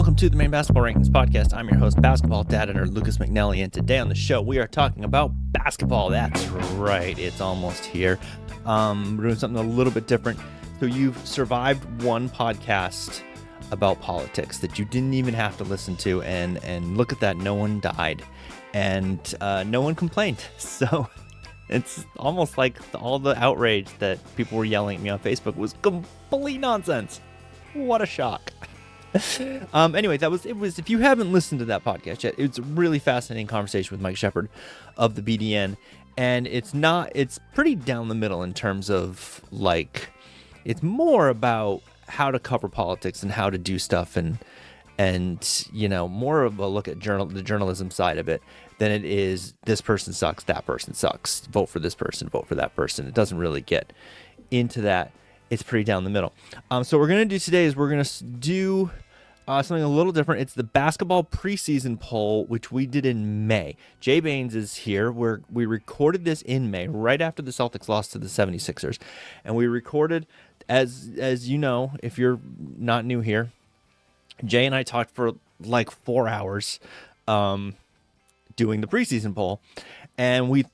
Welcome to the Maine Basketball Rankings Podcast. I'm your host, basketball dad nerd Lucas McNally, and today on the show we are talking about basketball. That's right, it's almost here. We're doing something a little bit different. So you've survived one podcast about politics that you didn't even have to listen to, and look at that, no one died, and no one complained. So it's almost like all the outrage that people were yelling at me on Facebook was complete nonsense. What a shock. Anyway, it was if you haven't listened to that podcast yet, it's a really fascinating conversation with Mike Shepard of the BDN, and it's pretty down the middle in terms of, like, it's more about how to cover politics and how to do stuff, and you know, more of a look at the journalism side of it than it is this person sucks, that person sucks, vote for this person, vote for that person. It doesn't really get into that. It's pretty down the middle. So what we're going to do today is we're going to do something a little different. It's the basketball preseason poll, which we did in May. Jay Baines is here. We recorded this in May, right after the Celtics lost to the 76ers. And we recorded, as you know, if you're not new here, Jay and I talked for like 4 hours doing the preseason poll. And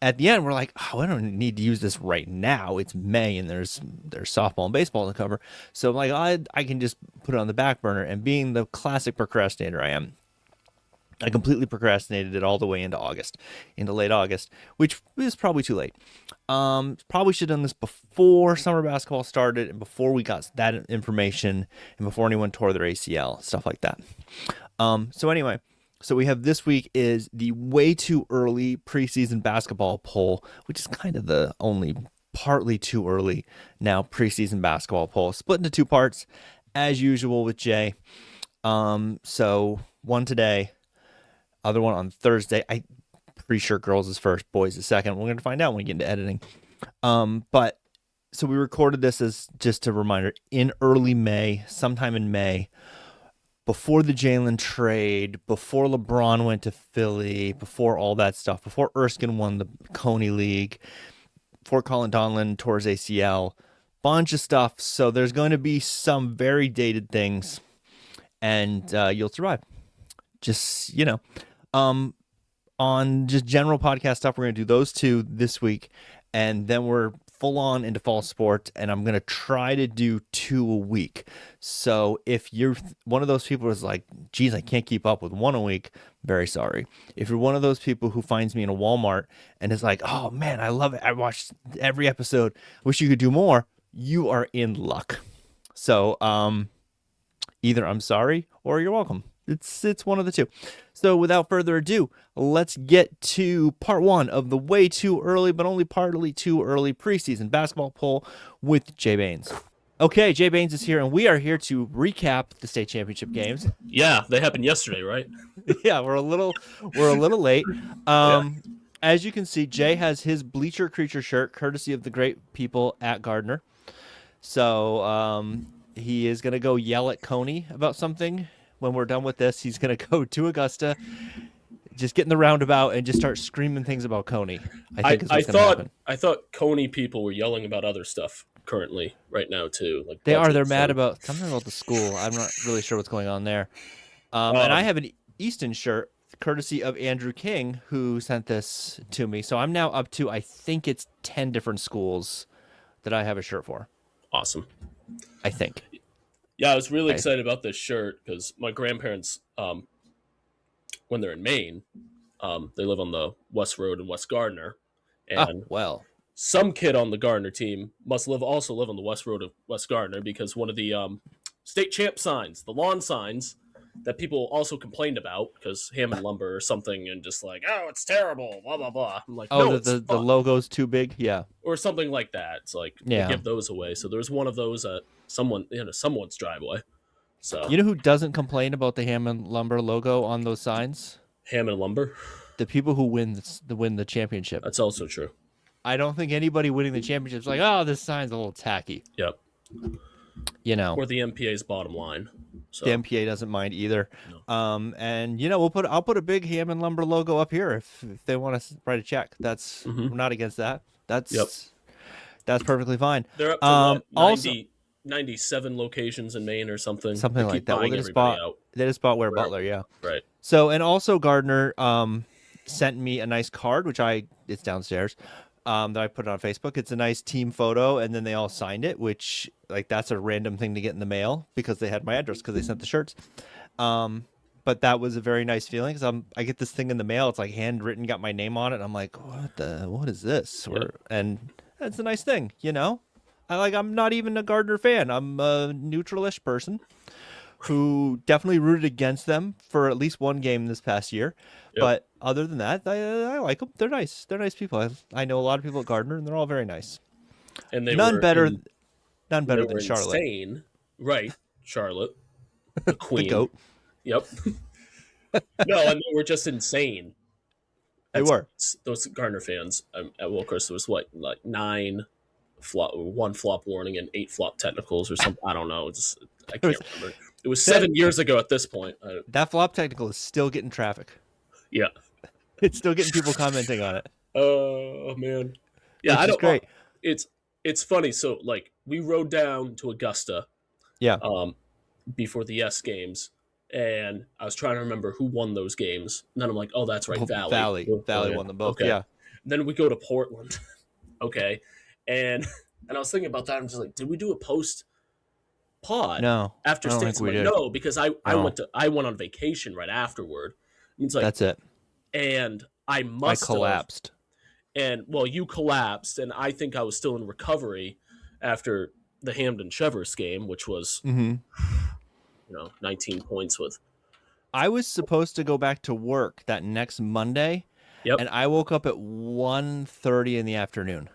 at the end, we're like, oh, I don't need to use this right now. It's May, and there's softball and baseball to cover. So I'm like, I can just put it on the back burner. And being the classic procrastinator I am, I completely procrastinated it all the way into late August, which is probably too late. Probably should have done this before summer basketball started and before we got that information and before anyone tore their ACL, stuff like that. So we have this week is the Way-Too-Early Preseason Basketball Poll, which is kind of the only partly too early now preseason basketball poll, split into two parts, as usual with Jay. So one today, other one on Thursday. I'm pretty sure girls is first, boys is second. We're going to find out when we get into editing. But so we recorded this as just a reminder in early May, sometime in May, before the Jalen trade, before LeBron went to Philly, before all that stuff, before Erskine won the Coney League, before Colin Donlin tore his ACL, bunch of stuff. So there's going to be some very dated things, and you'll survive. Just, you know, on just general podcast stuff, we're going to do those two this week, and then we're full on into fall sports, and I'm going to try to do 2 a week. So if you're one of those people who's like, geez, I can't keep up with 1 a week, very sorry. If you're one of those people who finds me in a Walmart and is like, oh man, I love it, I watched every episode, wish you could do more, you are in luck. So either I'm sorry or you're welcome. It's one of the two. So without further ado, let's get to part one of the way too early, but only partly too early preseason basketball poll with Jay Baines. Okay, Jay Baines is here, and we are here to recap the state championship games. Yeah, they happened yesterday, right? Yeah, we're a little late. Yeah. As you can see, Jay has his Bleacher Creature shirt, courtesy of the great people at Gardner. So he is gonna go yell at Coney about something. When we're done with this, he's going to go to Augusta, just get in the roundabout and just start screaming things about Coney. I think is what's going to happen. I thought Coney people were yelling about other stuff currently right now too. Like they're mad about something about the school. I'm not really sure what's going on there. And I have an Easton shirt, courtesy of Andrew King, who sent this to me. So I'm now up to, I think it's 10 different schools that I have a shirt for. Awesome. I think. Yeah, I was really excited about this shirt because my grandparents, when they're in Maine, they live on the West Road in West Gardner. And some kid on the Gardner team must also live on the West Road of West Gardner because one of the state champ signs, the lawn signs that people also complained about because Hammond Lumber or something and just like, oh, it's terrible, blah, blah, blah. I'm like, no, the logo's too big? Yeah. Or something like that. It's like, they give those away. So there's one of those at someone's driveway. So you know who doesn't complain about the Hammond Lumber logo on those signs? Hammond Lumber? The people who win the championship. That's also true. I don't think anybody winning the championship is like, oh, this sign's a little tacky. Yep. You know. Or the MPA's bottom line. So. The MPA doesn't mind either. No. And you know, I'll put a big Hammond Lumber logo up here if they want to write a check. We're not against that. That's perfectly fine. They're up to 90, 97 locations in Maine or something. Something like that. Well, they just bought Ware Butler, yeah. Right. So, and also Gardner sent me a nice card, which it's downstairs, that I put on Facebook. It's a nice team photo, and then they all signed it, which, like, that's a random thing to get in the mail because they had my address because they sent the shirts. But that was a very nice feeling because I get this thing in the mail. It's like handwritten, got my name on it. I'm like, what is this? Yeah. And it's a nice thing, you know? I'm not even a Gardner fan. I'm a neutral-ish person who definitely rooted against them for at least one game this past year. Yep. But other than that, I like them. They're nice. They're nice people. I know a lot of people at Gardner, and they're all very nice. And they none were better than Charlotte. Insane. Right, Charlotte, the queen. The goat. Yep. No, and they were just insane. They were. Those Gardner fans. Well, of course, there was like 9 one flop warning and 8 flop technicals or something. I don't know. I can't remember. It was 7 years ago at this point. That flop technical is still getting traffic. Yeah. It's still getting people commenting on it. Oh, man. Yeah, I don't. Great. It's funny. So, like, we rode down to Augusta. Yeah. Before the Yes games, and I was trying to remember who won those games. And then I'm like, oh, that's right, Valley. Valley won them both. Okay. Yeah. Then we go to Portland. Okay. And I was thinking about that. I'm just like, did we do a post pod? No. After States? Like, no, because I went on vacation right afterward. It's like, that's it. And I collapsed. And well, you collapsed, and I think I was still in recovery after the Hamden Chevers game, which was 19 points with. I was supposed to go back to work that next Monday. Yep. And I woke up at 1:30 in the afternoon.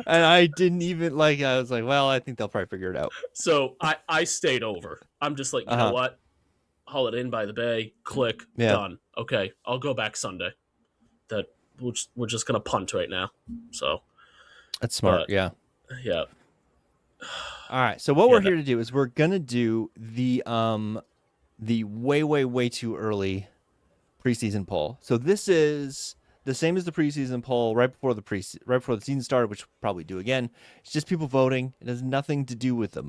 And I didn't even I was like, well, I think they'll probably figure it out. So I stayed over. I'm just like, you know what? Holiday Inn by the Bay, click, done. Okay, I'll go back Sunday. That we're just gonna punt right now. So that's smart. Yeah. Yeah. All right. So what we're here to do is we're gonna do the way too early preseason poll. So this is the same as the preseason poll right before the season started, which we'll probably do again. It's just people voting. It has nothing to do with the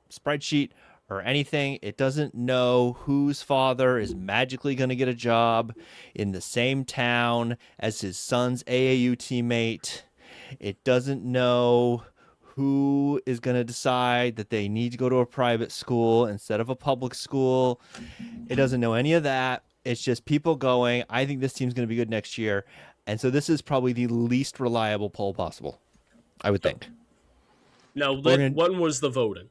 spreadsheet or anything. It doesn't know whose father is magically going to get a job in the same town as his son's AAU teammate. It doesn't know who is going to decide that they need to go to a private school instead of a public school. It doesn't know any of that. It's just people going, I think this team's going to be good next year. And so this is probably the least reliable poll possible, I would think. Now, when was the voting?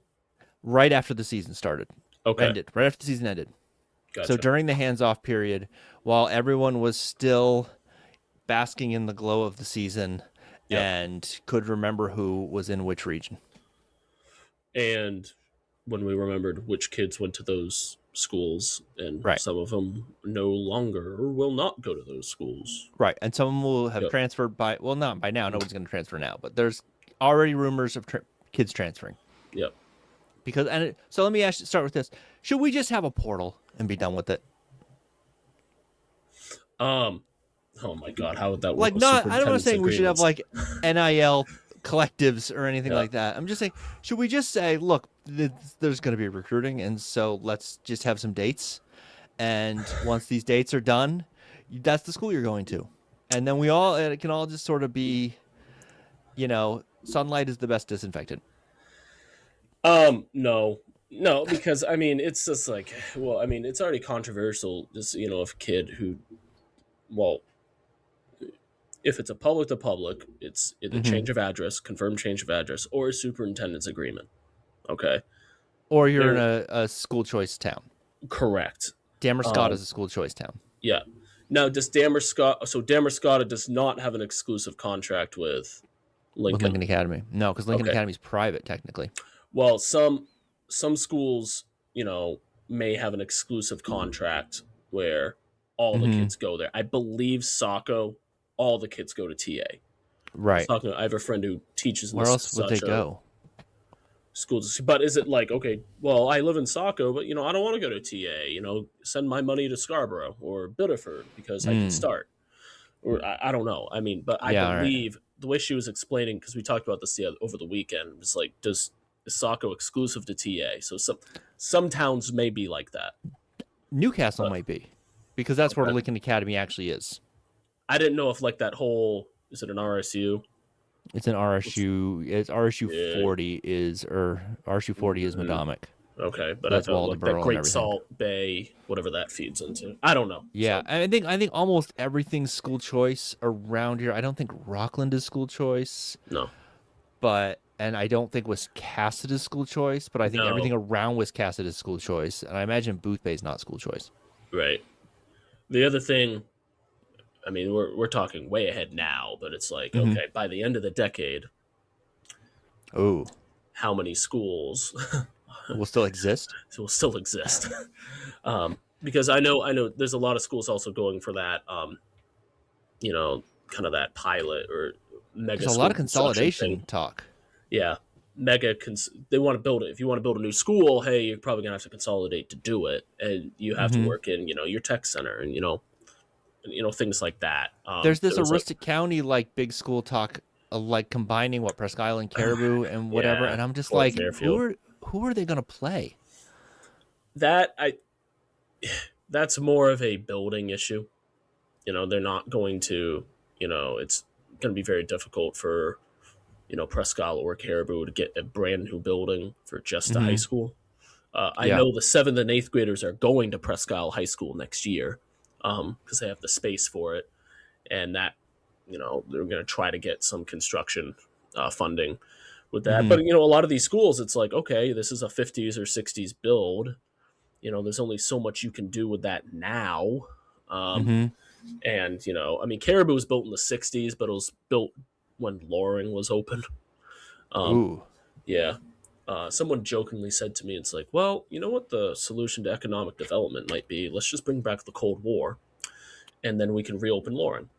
Right after the season started. Okay. Ended. Right after the season ended. Gotcha. So during the hands-off period, while everyone was still basking in the glow of the season and could remember who was in which region. And when we remembered which kids went to those schools, and some of them no longer or will not go to those schools. Right. And some will have transferred not by now. Nobody's going to transfer now, but there's already rumors of kids transferring. Yep. So let me start with this. Should we just have a portal and be done with it? Oh my God, how would that work? I'm not saying we should have NIL collectives or anything like that. I'm just saying, should we just say, look, there's going to be recruiting, and so let's just have some dates, and once these dates are done, that's the school you're going to, and then it can all just sort of be, sunlight is the best disinfectant. No, because it's just like, it's already controversial. Just if a kid who, if it's a public to public, it's a change of address, confirmed change of address, or a superintendent's agreement. Okay. Or you're in a school choice town. Correct. Damerscott is a school choice town. Yeah. Now, does Damerscott does not have an exclusive contract with Lincoln? With Lincoln Academy. No, because Lincoln Academy is private, technically. Well, some schools, may have an exclusive contract where all the kids go there. I believe Saco, all the kids go to TA. Right. I have a friend who teaches. Where else would they go? Schools, but is it like, okay, well, I live in Saco, but I don't want to go to TA. Send my money to Scarborough or Biddeford because I can start. Or I don't know. But I believe the way she was explaining, because we talked about this over the weekend, was like, is Saco exclusive to TA? So some towns may be like that. Newcastle might be, because that's where Lincoln Academy actually is. I didn't know if like that whole, is it an RSU? It's an RSU. It's RSU 40 is, or RSU 40 is Madomic. Okay, but I felt like that Great Salt Bay, whatever that feeds into. I don't know. Yeah, so. I think almost everything's school choice around here. I don't think Rockland is school choice. No. And I don't think Wiscasset is school choice, but I think everything around Wiscasset is school choice. And I imagine Booth Bay is not school choice. Right. The other thing, I mean, we're talking way ahead now, but it's like, okay, by the end of the decade, how many schools will still exist? Will still exist. Because I know there's a lot of schools also going for that, kind of that pilot or mega. There's a lot of consolidation talk. Yeah. They want to build it. If you want to build a new school, hey, you're probably going to have to consolidate to do it. And you have to work in, your tech center and, things like that. There's this Aroostook County, like, big school talk, like combining Presque Isle, Caribou, and whatever. And I'm just like, who are they going to play? That's more of a building issue. They're not going to, it's going to be very difficult for, Presque Isle or Caribou to get a brand new building for just a high school. I know the 7th and 8th graders are going to Presque Isle High School next year because they have the space for it. And that, they're going to try to get some construction funding with that. But, a lot of these schools, it's like, okay, this is a 50s or 60s build. There's only so much you can do with that now. And, Caribou was built in the 60s, but it was built when Loring was open. Yeah. Someone jokingly said to me, it's like, well, you know what the solution to economic development might be? Let's just bring back the Cold War, and then we can reopen Loring.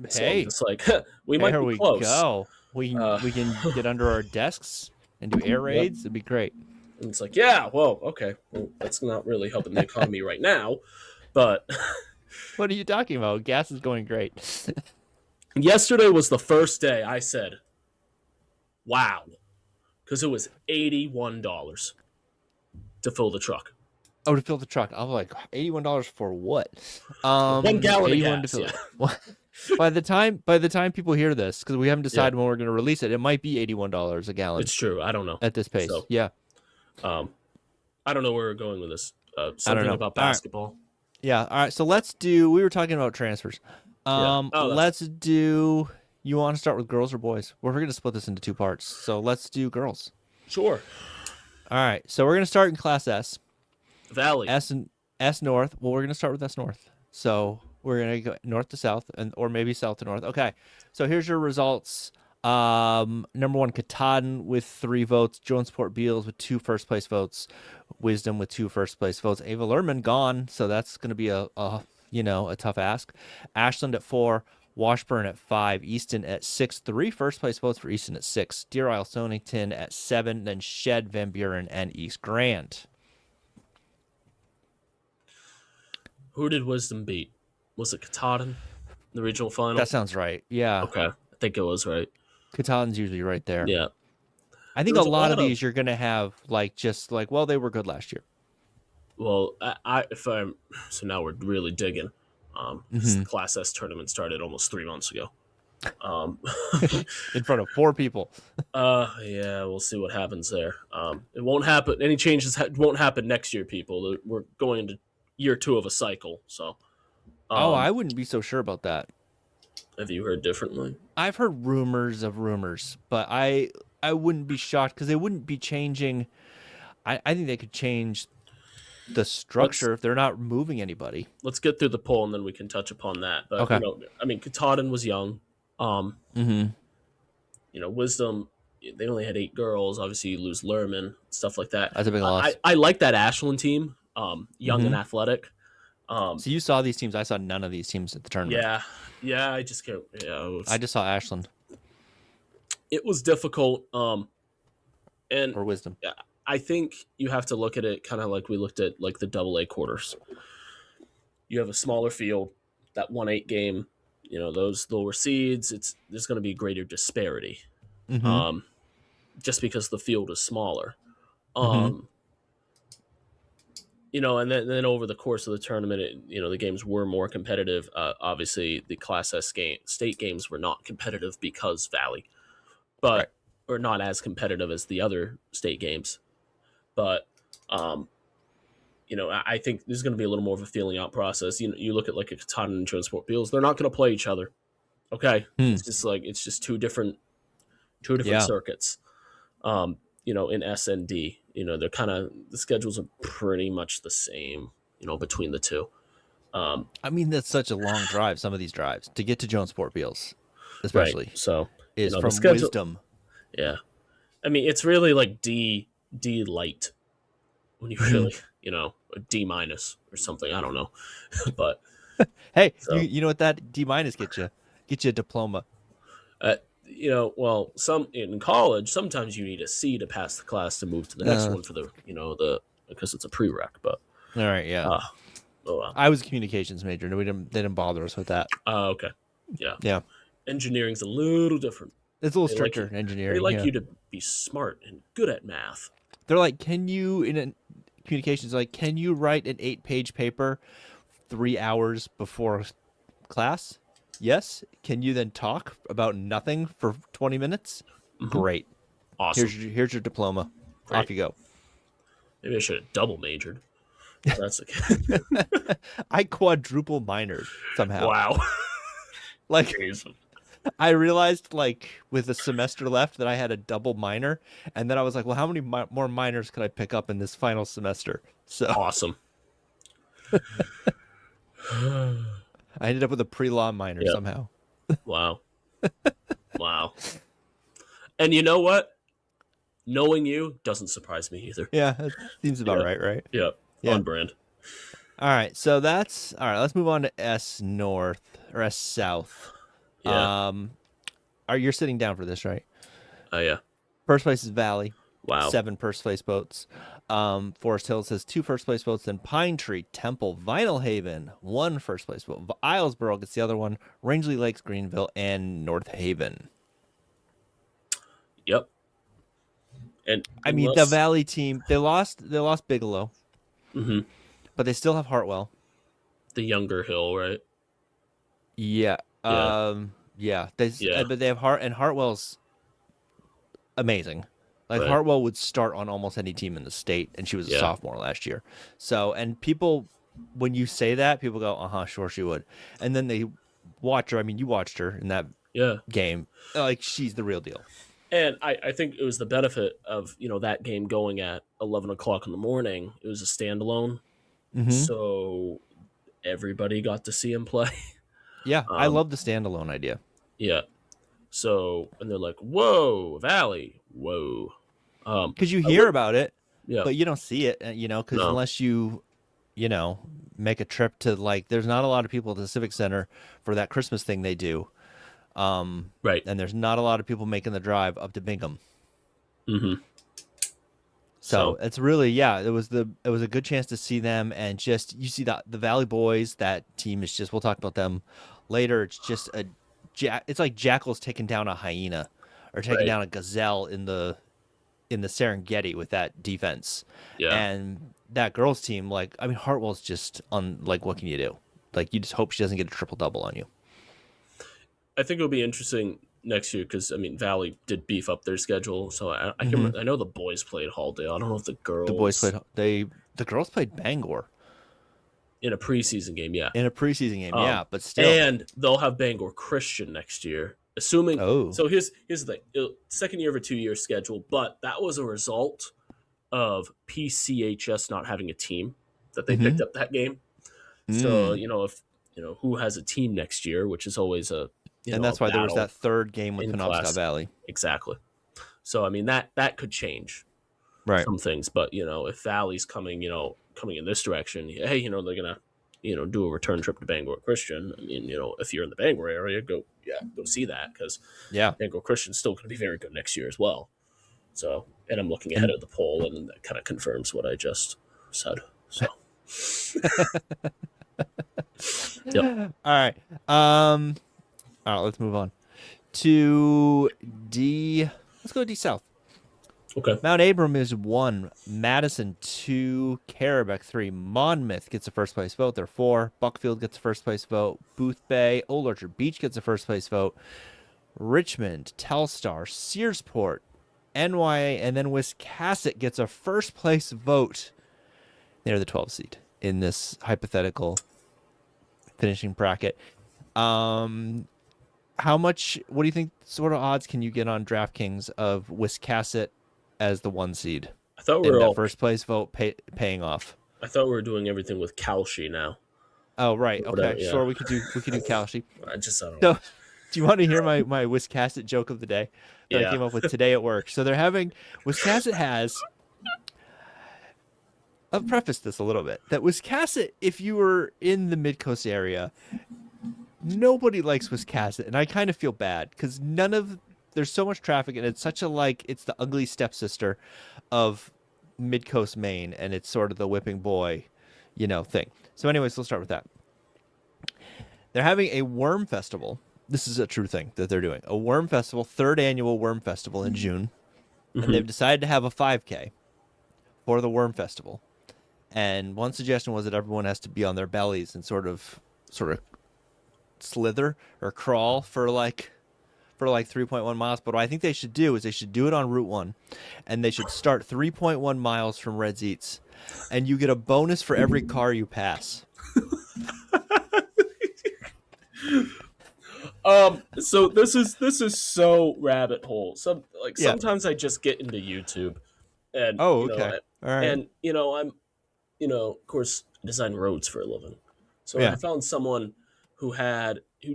So I'm just like, we might be close. Go. We can get under our desks and do air raids. It'd be great. And it's like, yeah, well, okay. Well, that's not really helping the economy right now, but... What are you talking about? Gas is going great. Yesterday was the first day I said, wow, because it was $81 to fill the truck. Oh, to fill the truck. I was like, $81 for what? 1 gallon of gas, By the time people hear this, because we haven't decided when we're going to release it, it might be $81 a gallon. It's true. I don't know. At this pace. So, yeah. I don't know where we're going with this. Something about basketball. Right. Yeah. All right. So we were talking about transfers. Let's do, you want to start with girls or boys? We're going to split this into 2 parts. So let's do girls. Sure. All right. So we're going to start in Class S. Valley. S North. Well, we're going to start with S North. So we're going to go north to south or maybe south to north. Okay. So here's your results. Number 1, Katahdin with 3 votes. Jonesport Beals with 2 first place votes. Wisdom with 2 first place votes. Ava Lerman gone. So that's going to be a tough ask. Ashland at 4. Washburn at 5. Easton at 6. 3 first place votes for Easton at 6. Deer Isle Stonington at 7. Then Shed, Van Buren, and East Grand. Who did Wisdom beat? Was it Katahdin? The regional final? That sounds right. Yeah. Okay. I think it was right. Katahdin's usually right there. Yeah. I think a lot of these you're going to have well, they were good last year. Well, so now we're really digging. The Class S tournament started almost 3 months ago. In front of 4 people. Yeah, we'll see what happens there. It won't happen. Any changes won't happen next year, people. We're going into year 2 of a cycle. So. I wouldn't be so sure about that. Have you heard differently? I've heard rumors of rumors, but I wouldn't be shocked because they wouldn't be changing. I think they could change the structure if they're not moving anybody. Let's get through the poll and then we can touch upon that. But okay. Katahdin was young. Wisdom, they only had 8 girls. Obviously, you lose Lerman, stuff like that. That's a big loss. I like that Ashland team, young and athletic. So you saw these teams. I saw none of these teams at the tournament. Yeah. I just can't. Yeah, I just saw Ashland. It was difficult. Or Wisdom. Yeah, I think you have to look at it kind of like we looked at like the AA quarters. You have a smaller field. That 1-8 game those lower seeds, there's going to be greater disparity, Mm-hmm. just because the field is smaller. Mm-hmm. And then over the course of the tournament, the games were more competitive. Obviously, the Class S state games were not competitive because Valley, Right. or not as competitive as the other state games. But I think this is going to be a little more of a feeling out process. You look at like a Katahdin and Transport Beals; they're not going to play each other. Okay, Hmm. it's just two different Yeah. circuits. In S and D, they're the schedules are pretty much the same, between the two. I mean, that's such a long drive. Some of these drives to get to Jonesport Beals, Right. especially, So, is the from schedule, Wisdom. yeah. I mean, it's really like D light when you Mm-hmm. really, a D minus or something. I don't know, but Hey, so you know what that D minus get you? Get you a diploma. uh, well, some in college, sometimes you need a C to pass the class to move to the next Uh, one for the because it's a prereq. But all right, yeah. uh, oh well. I was a communications major, and they didn't bother us with that. Okay, yeah. Yeah, Engineering's a little different. it's a little They like stricter you. in They engineering. like Yeah, you to be smart and good at math. they're like, can you communications like, can you write an 8-page paper 3 hours before class? Yes. Can you then talk about nothing for 20 minutes? Mm-hmm. Great. Awesome. Here's your diploma. Great. Off you go. Maybe I should have double majored. That's okay. I quadruple minored somehow. Wow. Like, Jeez. I realized, like, with a semester left that I had a double minor, and then I was like, well, how many more minors could I pick up in this final semester? So Awesome. I ended up with a pre-law minor Yep. somehow. Wow. Wow. And you know what? Knowing you doesn't surprise me either. Yeah, that seems about right? Yep. Yeah. On brand. All right, so that's all right. Let's move on to S North or S South. Yeah. You're sitting down for this, right? Yeah. First place is Valley. Wow. 7 first place votes. Forest Hills has 2 first place votes. Then Pine Tree, Temple, Vinyl Haven, 1 first place vote. Islesboro gets the other one. Rangeley Lakes, Greenville, and North Haven. Yep. And I mean, the Valley team, they lost Bigelow. Mm-hmm. But they still have Hartwell. The younger Hill, right? Yeah. Yeah. But they have Hartwell's amazing. Like, right. Hartwell would start on almost any team in the state, and she was a sophomore last year. So, and people, when you say that, people go, sure she would. And then they watch her. I mean, you watched her in that game. Like, she's the real deal. And I think it was the benefit of, that game going at 11 o'clock in the morning. It was a standalone. Mm-hmm. So everybody got to see him play. Yeah, I love the standalone idea. Yeah. So, and they're like, whoa, Valley, whoa. Because you hear about it, but you don't see it, because unless you make a trip to, like, there's not a lot of people at the Civic Center for that Christmas thing they do. Right. And there's not a lot of people making the drive up to Bingham. Mm-hmm. So it's really, it was a good chance to see them, and just, you see the Valley Boys, that team is just, we'll talk about them later. It's just it's like jackals taking down a hyena or taking down a gazelle in the Serengeti with that defense. Yeah. And that girls team, like, I mean, Hartwell's just on, like, what can you do? Like, you just hope she doesn't get a triple-double on you. I think it'll be interesting next year because, I mean, Valley did beef up their schedule. So I can I know the boys played Halldale. I don't know if the girls. The girls played Bangor. In a preseason game, yeah. In a preseason game, but still. And they'll have Bangor Christian next year. Assuming. Oh. So here's the thing. Second year of a 2-year schedule, but that was a result of PCHS not having a team that they picked up that game. So, if, who has a team next year, which is always a, and that's why there was that third game with Penobscot Valley. Exactly. So, I mean, that could change some things. But, if Valley's coming in this direction, hey, they're going to, do a return trip to Bangor Christian. I mean, if you're in the Bangor area, go see that, because Bangor Christian's still going to be very good next year as well. So, and I'm looking ahead of the poll, and that kind of confirms what I just said. So, yep. All right. All right, let's move on to D. Let's go D South. Okay. Mount Abram is 1, Madison 2, Carrabeck 3, Monmouth gets a first place vote. They're 4. Buckfield gets a first place vote. Booth Bay, Old Orchard Beach gets a first place vote. Richmond, Telstar, Searsport, NY, and then Wiscasset gets a first place vote. They're the 12th seed in this hypothetical finishing bracket. How much? What do you think? Sort of odds can you get on DraftKings of Wiscasset as the 1 seed? I thought we were all first place vote paying off. I thought we were doing everything with Kalshi now. Oh right, okay, yeah. Sure. We could do Kalshi. I don't know. So, do you want to hear my Wiscasset joke of the day that I came up with today at work? So they're having Wiscasset has. I'll preface this a little bit. That Wiscasset, if you were in the Mid-Coast area, nobody likes Wiscasset, and I kind of feel bad because there's so much traffic, and it's such a it's the ugly stepsister of Mid-Coast Maine, and it's sort of the whipping boy, thing. So anyways, let's start with that. They're having a worm festival. This is a true thing that they're doing. A worm festival, 3rd annual worm festival in June, and they've decided to have a 5K for the worm festival. And one suggestion was that everyone has to be on their bellies and sort of slither or crawl for 3.1 miles. But what I think they should do is they should do it on Route 1, and they should start 3.1 miles from Red's Eats, and you get a bonus for every car you pass. So this is so rabbit hole. Sometimes I just get into YouTube, and okay, all right, and I'm, of course, I design roads for a living. So I found someone who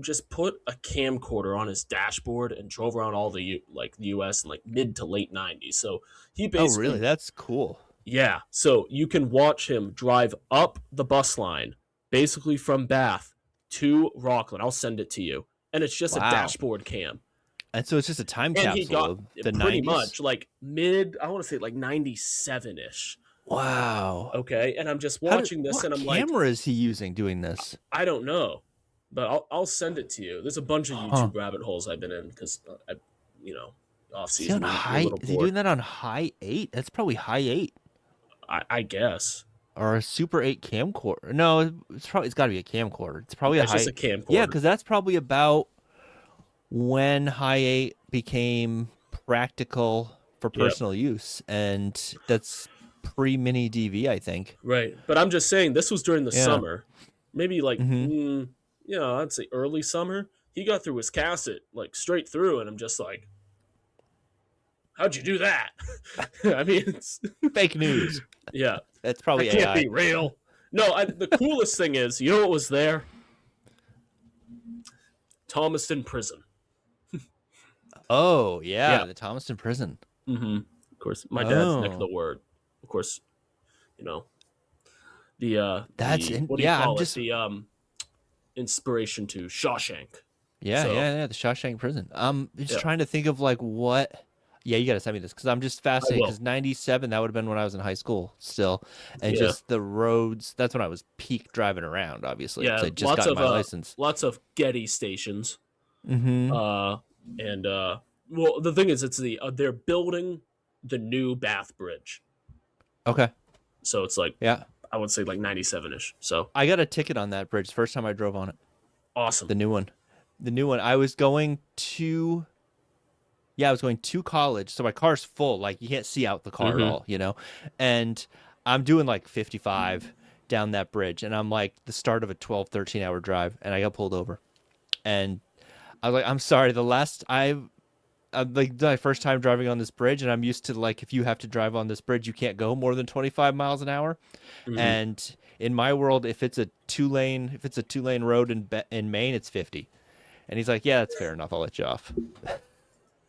just put a camcorder on his dashboard and drove around all the U.S. in mid to late 90s. So he basically, really, that's cool. Yeah, so you can watch him drive up the bus line, basically from Bath to Rockland. I'll send it to you. And it's just a dashboard cam. And so it's just a time capsule of the 90s? Pretty much, I want to say 97-ish. Wow. Okay, and I'm just watching this, and I'm like... What camera is he using doing this? I don't know, but I'll send it to you. There's a bunch of YouTube rabbit holes I've been in because, off-season. Is he doing that on high 8? That's probably high 8. I guess. Or a Super 8 camcorder. No, it's got to be a camcorder. It's probably just a camcorder. Yeah, because that's probably about when high 8 became practical for personal use, and that's pre-mini DV, I think. Right, but I'm just saying this was during the summer, maybe I'd say early summer. He got through Wiscasset straight through, and I'm just like, how'd you do that? I mean, it's fake news. Yeah. That's probably that can't be real. No, the coolest thing is, you know what was there? Thomaston Prison. Oh, yeah, the Thomaston Prison. Mm-hmm. Of course, my dad's neck of the word. Of course, the inspiration to Shawshank. Yeah, the Shawshank Prison. Just trying to think of what... Yeah, you got to send me this because I'm just fascinated because 97, that would have been when I was in high school still. And just the roads, that's when I was peak driving around, obviously. Yeah, I just got my license. Lots of Getty stations. Mm-hmm. The thing is, it's they're building the new Bath Bridge. Okay. So it's I would say 97-ish. So I got a ticket on that bridge. First time I drove on it. Awesome. The new one. I was going to... Yeah, I was going to college, so my car's full. You can't see out the car at all, And I'm doing 55 down that bridge, and I'm the start of a 12, 13-hour drive, and I got pulled over. And I was like, I'm sorry, my first time driving on this bridge, and I'm used to if you have to drive on this bridge, you can't go more than 25 miles an hour. Mm-hmm. And in my world, if it's a two-lane road in Maine, it's 50. And he's like, yeah, that's fair enough. I'll let you off.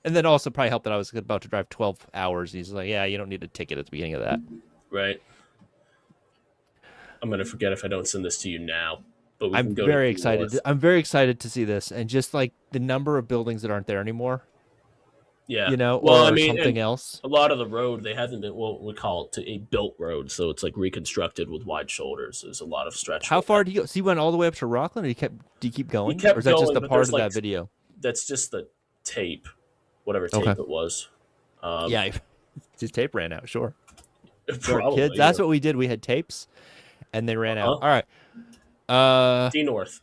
And then also probably helped that I was about to drive 12 hours. He's like, yeah, you don't need a ticket at the beginning of that. Right. I'm going to forget if I don't send this to you now. But I'm very excited. I'm very excited to see this. And just the number of buildings that aren't there anymore. Yeah. Or something else. A lot of the road, they haven't been, well, we call it a built road. So it's like reconstructed with wide shoulders. There's a lot of stretch. How far do you go? So you went all the way up to Rockland, or do you keep going? He kept or is that going, just a part of that video? That's just the tape, whatever tape it was. Yeah, just tape ran out, sure. Probably, kids, that's what we did. We had tapes, and they ran out. All right. D North.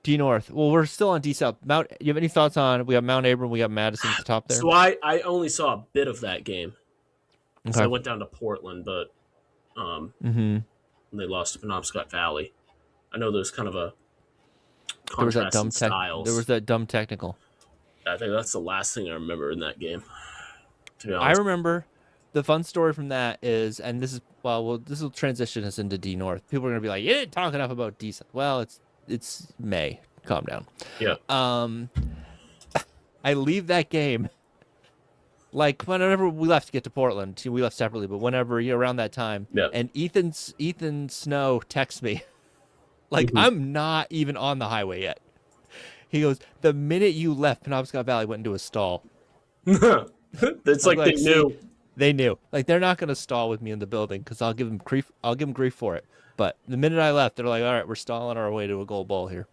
D North. Well, we're still on D South. You have any thoughts on? We got Mount Abram. We got Madison at the top there. So I only saw a bit of that game. Okay. So I went down to Portland, but they lost to Penobscot Valley. I know there's kind of a contrast in styles. There was that dumb technical. I think that's the last thing I remember in that game, to be honest. I remember the fun story from that is, and this is this will transition us into D North. People are gonna be like, "You didn't talk enough about D South." Well, it's May. Calm down. Yeah. I leave that game. Like whenever we left to get to Portland, we left separately, but whenever around that time, and Ethan Snow texts me, like I'm not even on the highway yet. He goes, "The minute you left, Penobscot Valley went into a stall." It's like they knew. They knew. Like they're not gonna stall with me in the building because I'll give them grief. I'll give them grief for it. But the minute I left, they're like, "All right, we're stalling our way to a gold ball here."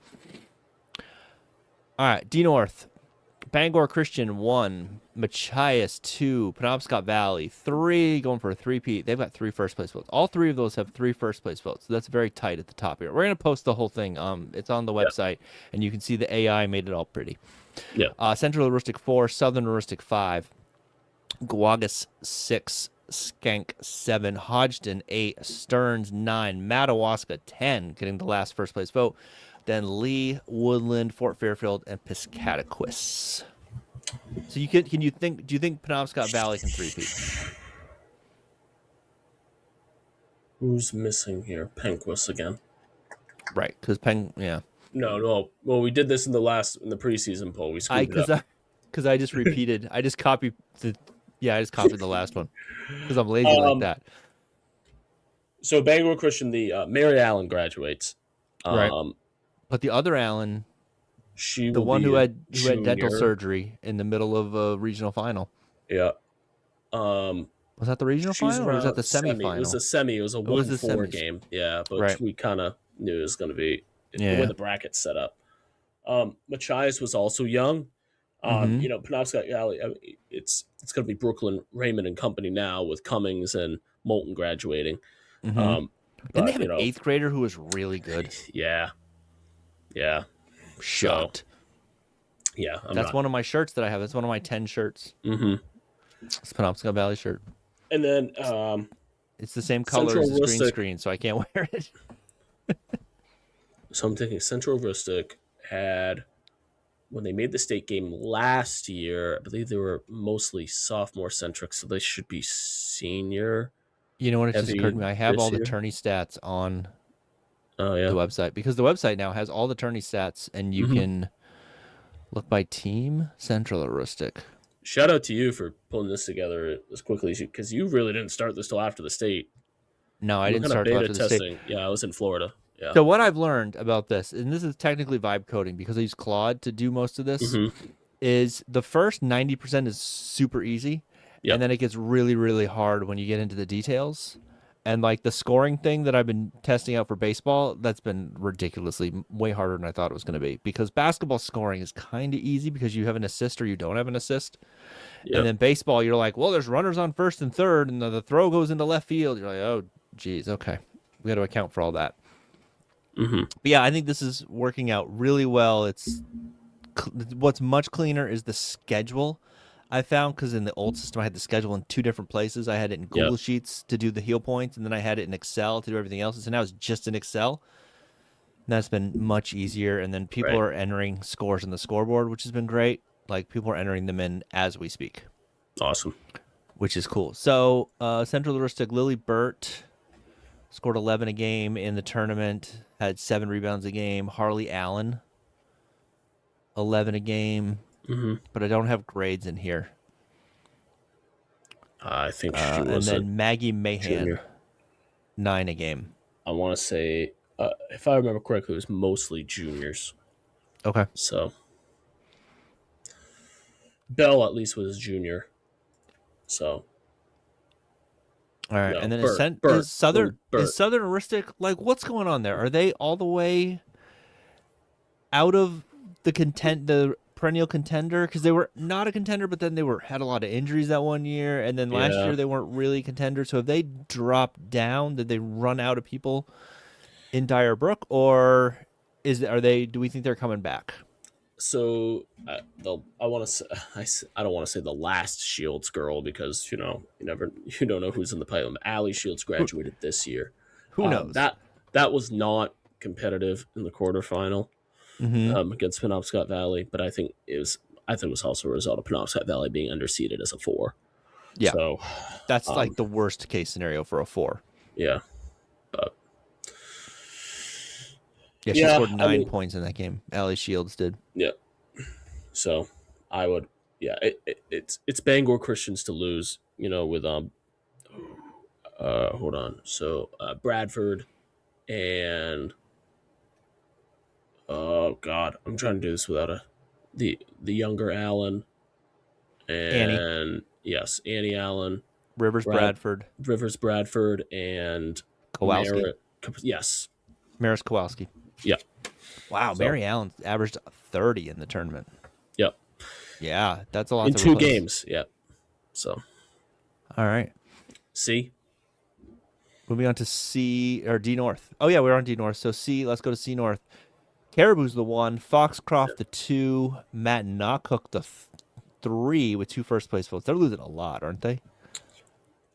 All right, D North. Bangor Christian 1, Machias 2, Penobscot Valley 3, going for a 3-peat. They've got 3 first-place votes. All 3 of those have 3 first-place votes. So that's very tight at the top here. We're going to post the whole thing. It's on the website, and you can see the AI made it all pretty. Yeah. Central Heuristic 4, Southern Heuristic 5, Guagas 6, Skank 7, Hodgdon 8, Stearns 9, Madawaska 10, getting the last first-place vote. Then Lee, Woodland, Fort Fairfield, and Piscataquis. So do you think Penobscot Valley can 3-peat? Who's missing here? Penquis again. Right, because yeah. No. Well, we did this in the preseason poll. We screwed it up. Because I just repeated. I just copied the last one because I'm lazy like that. So Bangor Christian, the Mary Allen graduates. Right. But the other Allen, the one who had dental surgery in the middle of a regional final. Yeah. Was that the regional final or was that the semifinal? It was a semi. It was a 1-4 game. Yeah, but we kind of knew it was going to be the way the bracket's set up. Machias was also young. Penobscot Valley, it's going to be Brooklyn, Raymond, and company now with Cummings and Moulton graduating. Didn't they have an 8th grader who was really good? Yeah. Shocked. So, yeah. That's one of my shirts that I have. That's one of my 10 shirts. It's a Penobscot Valley shirt. And then it's the same color as the green screen, so I can't wear it. So I'm thinking Central Rustic had, when they made the state game last year, I believe they were mostly sophomore centric, so they should be senior. You know what? It just occurred to me. I have all the tourney stats on the website because the website now has all the tourney stats, and you can look by team. Central or Rustic. Shout out to you for pulling this together as quickly as you, because you really didn't start this till after the state. No, I didn't start till after the state. Yeah, I was in Florida. Yeah. So what I've learned about this, and this is technically vibe coding because I use Claude to do most of this, is the first 90% is super easy, and then it gets really, really hard when you get into the details. And like the scoring thing that I've been testing out for baseball, that's been ridiculously way harder than I thought it was going to be. Because basketball scoring is kind of easy because you have an assist or you don't have an assist. And then baseball, you're like, well, there's runners on first and third, and the throw goes into left field. You're like, oh, geez, okay. We got to account for all that. But yeah, I think this is working out really well. What's much cleaner is the schedule I found, because in the old system I had the schedule in 2 different places. I had it in Google Sheets to do the heel points, and then I had it in Excel to do everything else. So now it's just in Excel. And that's been much easier. And then people are entering scores in the scoreboard, which has been great. Like people are entering them in as we speak. Awesome. Which is cool. So Central Heuristic, Lily Burt scored 11 a game in the tournament, had 7 rebounds a game. Harley Allen, 11 a game. But I don't have grades in here. I think she was. And then Maggie Mahan, junior. 9 a game. I want to say, if I remember correctly, it was mostly juniors. Okay. So, Bell at least was junior. So. All right, No, and then Bert, is Southern Aristic, like, what's going on there? Are they all the way out of the perennial contender? Because they were not a contender, but then they had a lot of injuries that one year, and then last year they weren't really contenders. So have they dropped down? Did they run out of people in Dyer Brook, or do we think they're coming back? So I don't want to say the last Shields girl, because you don't know who's in the pipeline. Allie Shields graduated this year. Who knows? That was not competitive in the quarterfinal against Penobscot Valley, but I think it was also a result of Penobscot Valley being underseeded as a 4. Yeah, so that's like the worst case scenario for a 4. Yeah, but yeah, she scored 9 points in that game. Allie Shields did. Yeah. So I would, it's Bangor Christians to lose, with hold on. So Bradford and oh god, I'm trying to do this without the younger Allen and Annie. Yes, Annie Allen, Rivers Bradford, and Kowalski. Yes, Maris Kowalski. Yeah. Wow, Mary Allen averaged 30 in the tournament. Yep. Yeah, that's a lot in 2 games. Yeah. So. All right. C. Moving on to C or D North. Oh yeah, we're on D North. So C. Let's go to C North. Caribou's the 1, Foxcroft the 2, Matt Knockhook the 3 with 2 first place votes. They're losing a lot, aren't they?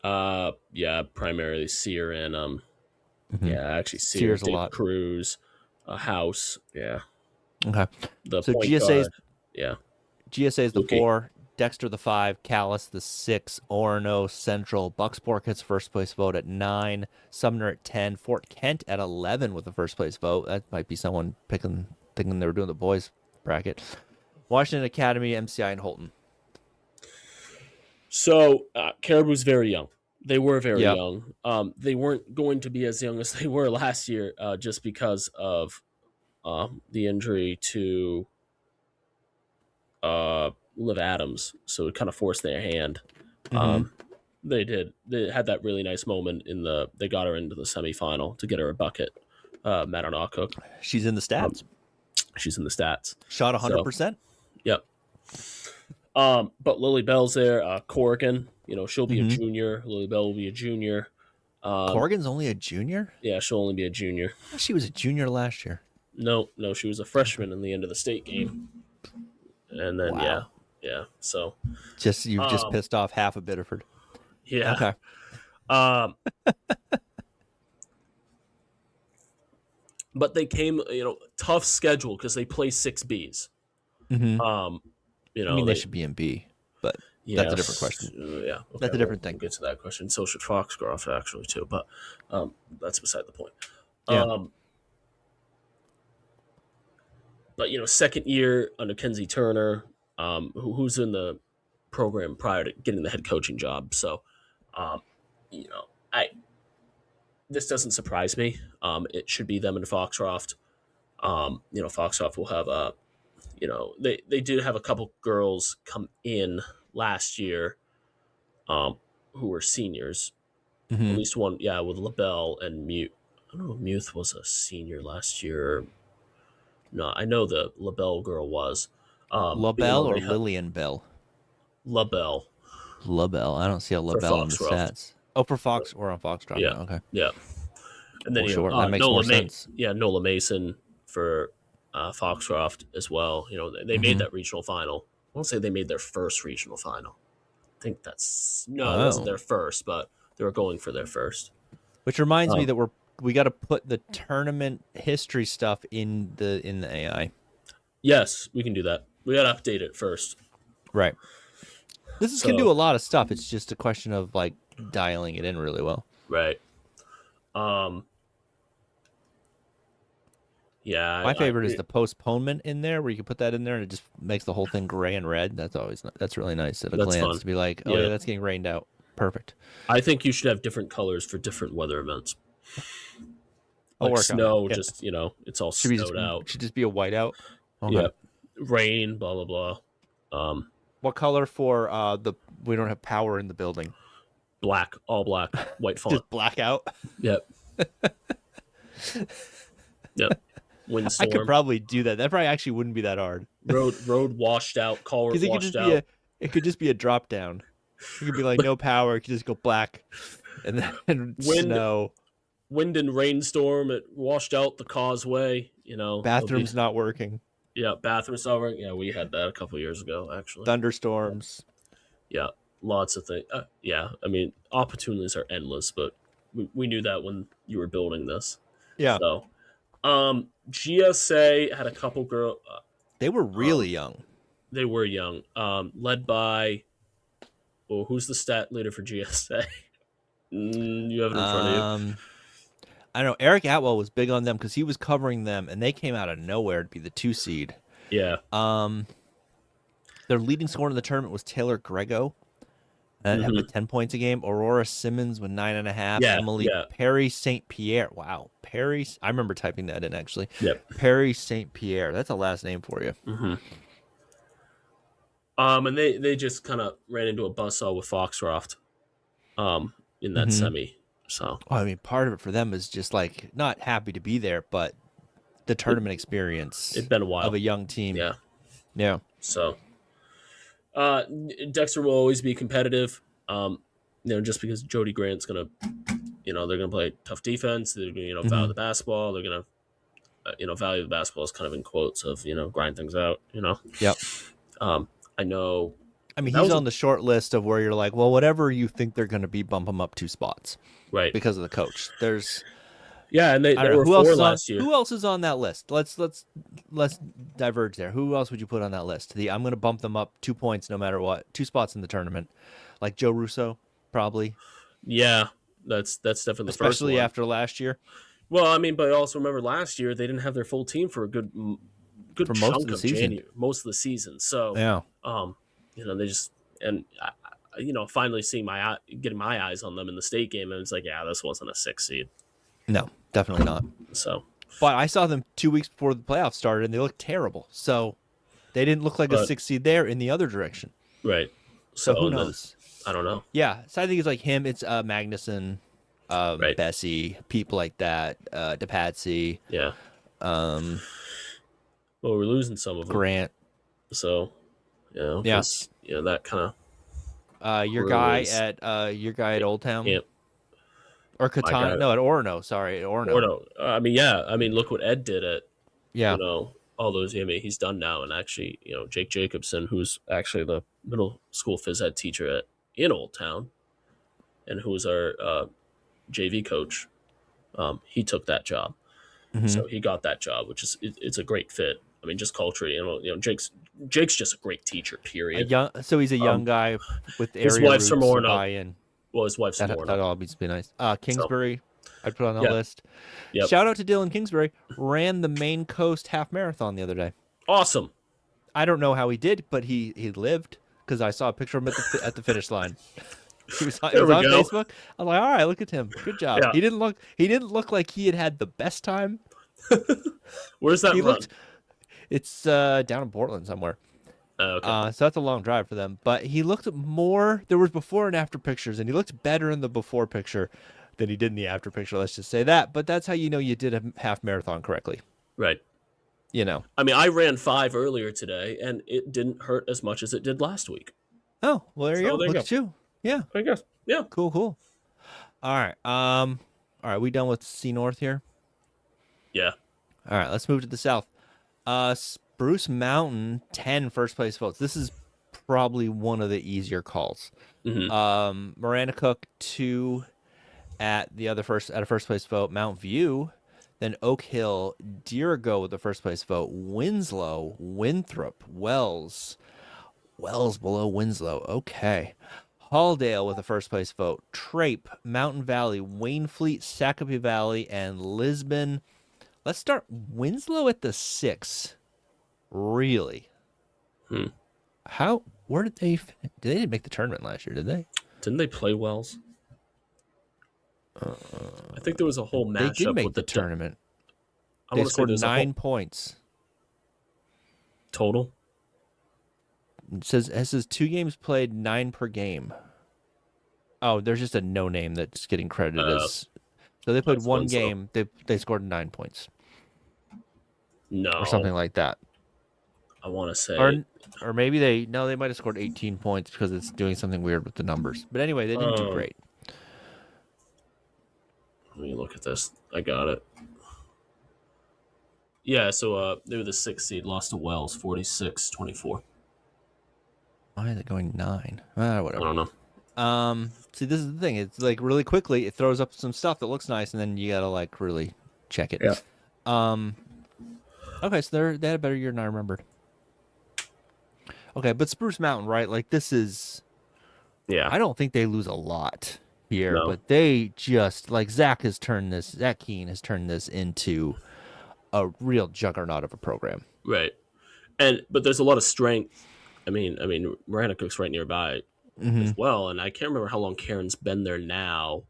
Yeah, primarily Sear and yeah, actually Sear's a lot. Cruz, House, yeah. Okay. So GSA's GSA's the 4, Dexter the 5, Callis the 6, Orono, Central, Bucksport gets first place vote at 9, Sumner at 10, Fort Kent at 11 with the first place vote. That might be someone thinking they were doing the boys bracket. Washington Academy, MCI, and Holton. So Caribou's very young. They were very young. They weren't going to be as young as they were last year, just because of the injury to Liv Adams. So it kind of forced their hand. They had that really nice moment they got her into the semifinal to get her a bucket. Matt Knockhook. She's in the stats. She's in the stats. Shot 100%. So, yep. But Lily Bell's there. Corrigan, she'll be a junior. Lily Bell will be a junior. Corrigan's only a junior? Yeah, she'll only be a junior. She was a junior last year. No, she was a freshman in the end of the state game. And then, yeah. So you've just pissed off half of Biddeford. Yeah. Okay. But they came, tough schedule because they play 6Bs. They should be in B, but that's a different question. Yeah, okay, that's a different thing. We'll get to that question. So should Foxcroft actually too, but that's beside the point. Yeah. But second year under Kenzie Turner, who's in the program prior to getting the head coaching job. So, this doesn't surprise me. It should be them and Foxcroft. Foxcroft will have they did have a couple girls come in last year, who were seniors. At least one, with LaBelle and Mute. I don't know if Muth was a senior last year. No, I know the LaBelle girl was. LaBelle or Lillian Bell? LaBelle. LaBelle. I don't see a LaBelle in the stats. Oh, for Fox or on Foxtrot. Yeah. Okay. Yeah. And then that makes more sense. Yeah, Nola Mason for Foxcroft as well. They made that regional final. I won't say they made their first regional final. I think it wasn't their first, but they were going for their first. Which reminds me that we got to put the tournament history stuff in the AI. Yes, we can do that. We got to update it first. Right. This can do a lot of stuff. It's just a question of like dialing it in really well. Right. Yeah. My favorite is the postponement in there, where you can put that in there and it just makes the whole thing gray and red. That's really nice at a glance fun. To be like, oh yeah, that's getting rained out. Perfect. I think you should have different colors for different weather events. Like snow, just it's all snowed out. Should just be a whiteout. Okay. Yeah. Rain, blah blah blah. What color for we don't have power in the building? Black, all black, white font. Just blackout. Yep. Yep. Windstorm. I could probably do that. That probably actually wouldn't be that hard. Road washed out, color washed out. It could just be a drop down. It could be like no power. It could just go black, and then snow. Wind and rainstorm. It washed out the causeway. Bathroom's not working. Yeah, bathroom's not working. Yeah, we had that a couple years ago, actually. Thunderstorms. Yeah, lots of things. Yeah, I mean, opportunities are endless, but we knew that when you were building this. Yeah. So, GSA had a couple girls. They were really young. They were young. Led by, who's the stat leader for GSA? You have it in front of you. I don't know. Eric Atwell was big on them because he was covering them, and they came out of nowhere to be the 2 seed. Yeah. Their leading scorer in the tournament was Taylor Grego, with 10 points a game. Aurora Simmons with 9.5. Yeah, Emily Perry St. Pierre. Wow, Perry. I remember typing that in actually. Yep. Perry St. Pierre. That's a last name for you. Mm-hmm. And they just kind of ran into a buzzsaw with Foxcroft, in that semi. So, I mean, part of it for them is just like not happy to be there, but the tournament experience. It's been a while of a young team. Yeah. So, Dexter will always be competitive. Just because Jody Grant's gonna, they're gonna play tough defense. They're gonna value the basketball. They're gonna, value the basketball is kind of in quotes of grind things out. Yep. I know. I mean, he's on the short list of where you're like, well, whatever you think they're going to be, bump them up 2 spots, right? Because of the coach. There's, and they were 4 last year. Who else is on that list? Let's diverge there. Who else would you put on that list? I'm going to bump them up 2 points no matter what. 2 spots in the tournament, like Joe Russo, probably. Yeah, that's definitely the first one. Especially after last yeyear. Well, I mean, but also remember last year they didn't have their full team for a good for chunk most of the season. most of the season. So they just finally seeing getting my eyes on them in the state game, and it's like, yeah, this wasn't a 6 seed. No, definitely not. So, but I saw them 2 weeks before the playoffs started, and they looked terrible. So they didn't look like a 6 seed there in the other direction. Right. So who knows? I don't know. Yeah. So I think it's like him. It's Magnuson, right. Bessie, people like that, DePatsy. Yeah. Well, we're losing some of them. Grant. So, that kind of. Your guy at Old Town. Yep. Or Katana. No, at Orono. Sorry, at Orono. I mean, look what Ed did at. Yeah. All those. I mean, he's done now, and actually, Jake Jacobson, who's actually the middle school phys ed teacher in Old Town, and who was our JV coach, he took that job. Mm-hmm. So he got that job, which is it's a great fit. I mean, just culturally, Jake's just a great teacher. Period. So he's a young guy with area his wife's from roots Orono. Well, his wife's from Orono. That all needs to be nice. Kingsbury, I'd put on that list. Yep. Shout out to Dylan Kingsbury. Ran the Maine Coast half marathon the other day. Awesome. I don't know how he did, but he lived because I saw a picture of him at the finish line. It was on Facebook. I was like, all right, look at him. Good job. Yeah. He didn't look like he had the best time. Where's that run? It's down in Portland somewhere. Okay. So that's a long drive for them. But he looked more. There was before and after pictures, and he looked better in the before picture than he did in the after picture. Let's just say that. But that's how you know you did a half marathon correctly. Right. I mean, I ran 5 earlier today, and it didn't hurt as much as it did last week. Oh, well, there you go. Look at you. Yeah. I guess. Yeah. Cool. All right. All right. We done with C North here? Yeah. All right. Let's move to the South. Spruce Mountain, 10 first place votes. This is probably one of the easier calls. Mm-hmm. Miranda Cook, 2 at a first place vote. Mount View, then Oak Hill, Dirigo with the first place vote. Winslow, Winthrop, Wells below Winslow. Okay. Halldale with the first place vote. Trape, Mountain Valley, Waynfleet, Sacopee Valley, and Lisbon. Let's start Winslow at the 6. Really? Where did they didn't make the tournament last year, did they? Didn't they play Wells? I think there was a whole matchup. They did make the tournament. They scored 9 points total. It says 2 games played, 9 per game. Oh, there's just a no name that's getting credited as. So they played 1 game. They scored 9 points. No, or something like that. I want to say, or maybe they might have scored 18 points because it's doing something weird with the numbers. But anyway, they didn't do great. Let me look at this. I got it. Yeah, so they were the 6th seed, lost to Wells, 46-24. Why is it going 9? Whatever. I don't know. See, this is the thing. It's like really quickly, it throws up some stuff that looks nice, and then you gotta like really check it. Yeah. Okay, so they had a better year than I remembered. Okay, but Spruce Mountain, right? Like this is. Yeah. I don't think they lose a lot here, No. but they just like Zach Keen has turned this into a real juggernaut of a program. Right. But there's a lot of strength. I mean, Miranda Cook's right nearby as well, and I can't remember how long Karen's been there now.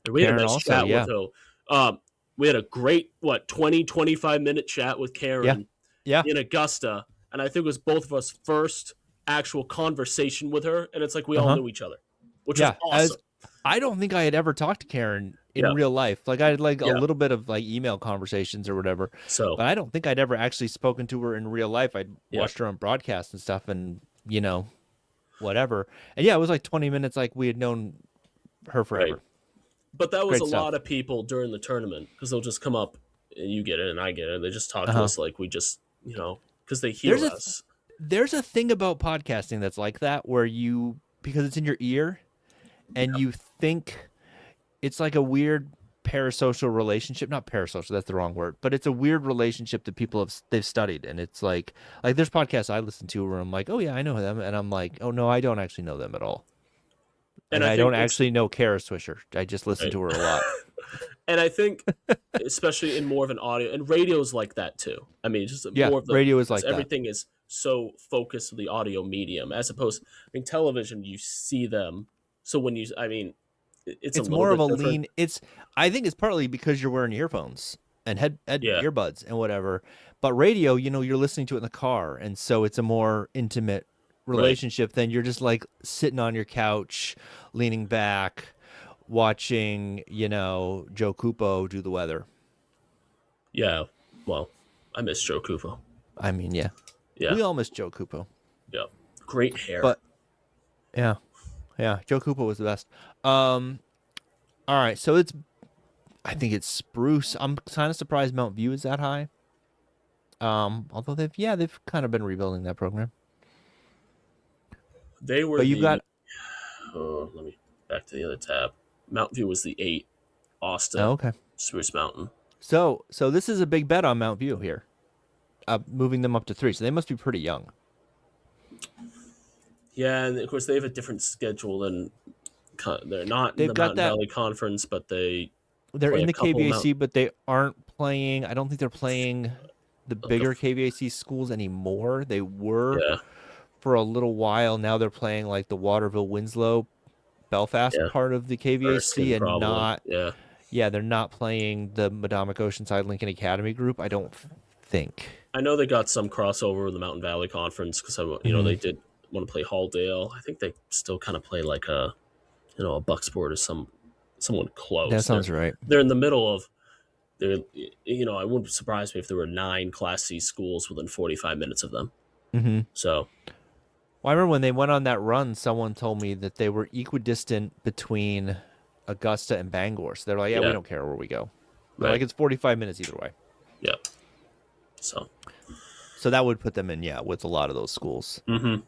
And we had a nice chat with her. We had a great 20-25 minute chat with Karen in Augusta, and I think it was both of us first actual conversation with her, and it's like we all knew each other, which was awesome. I don't think I had ever talked to Karen in real life. Like I had a little bit of like email conversations or whatever. So, but I don't think I'd ever actually spoken to her in real life. I'd watched her on broadcasts and stuff, and whatever. And it was like 20 minutes, like we had known her forever. Right. But that was lot of people during the tournament because they'll just come up and you get it and I get it. And they just talk to us like we just, because they hear us. There's a thing about podcasting that's like that where because it's in your ear and you think it's like a weird parasocial relationship. Not parasocial, that's the wrong word. But it's a weird relationship that they've studied. And it's like there's podcasts I listen to where I'm like, oh, yeah, I know them. And I'm like, oh, no, I don't actually know them at all. And I don't actually know Kara Swisher. I just listen to her a lot. And I think, especially in more of an audio, and radio's like that too. I mean, just more of radio is like everything is so focused on the audio medium, as opposed, television, you see them. So when it's more of a lean. I think it's partly because you're wearing earphones and earbuds and whatever. But radio, you're listening to it in the car, and so it's a more intimate relationship than you're just like sitting on your couch, leaning back, watching, Joe Cupo do the weather. Yeah. Well, I miss Joe Cupo. I mean, yeah. We all miss Joe Cupo. Yeah. Great hair. But yeah. Joe Cupo was the best. All right. So I think it's Spruce. I'm kind of surprised Mount View is that high. Although they've kind of been rebuilding that program. They were. But let me back to the other tab. Mount View was the 8. Austin. Oh, okay. Spruce Mountain. So this is a big bet on Mount View here. Moving them up to 3, so they must be pretty young. Yeah, and of course they have a different schedule than they're not in the Mountain Valley Conference, but they're in the KVAC, but they aren't playing. I don't think they're playing the bigger KVAC schools anymore. They were. Yeah. For a little while. Now they're playing like the Waterville, Winslow, Belfast part of the KVAC, and not they're not playing the Madomic Oceanside Lincoln Academy group, I don't think. I know they got some crossover with the Mountain Valley Conference because they did want to play Halldale. I think they still kind of play like a Bucksport or someone close. That sounds right. They're in the middle of I wouldn't surprise me if there were 9 Class C schools within 45 minutes of them. Mm-hmm. So I remember when they went on that run, someone told me that they were equidistant between Augusta and Bangor. So they're like, we don't care where we go. They're like, it's 45 minutes either way. Yeah. So that would put them in, with a lot of those schools. Mm-hmm.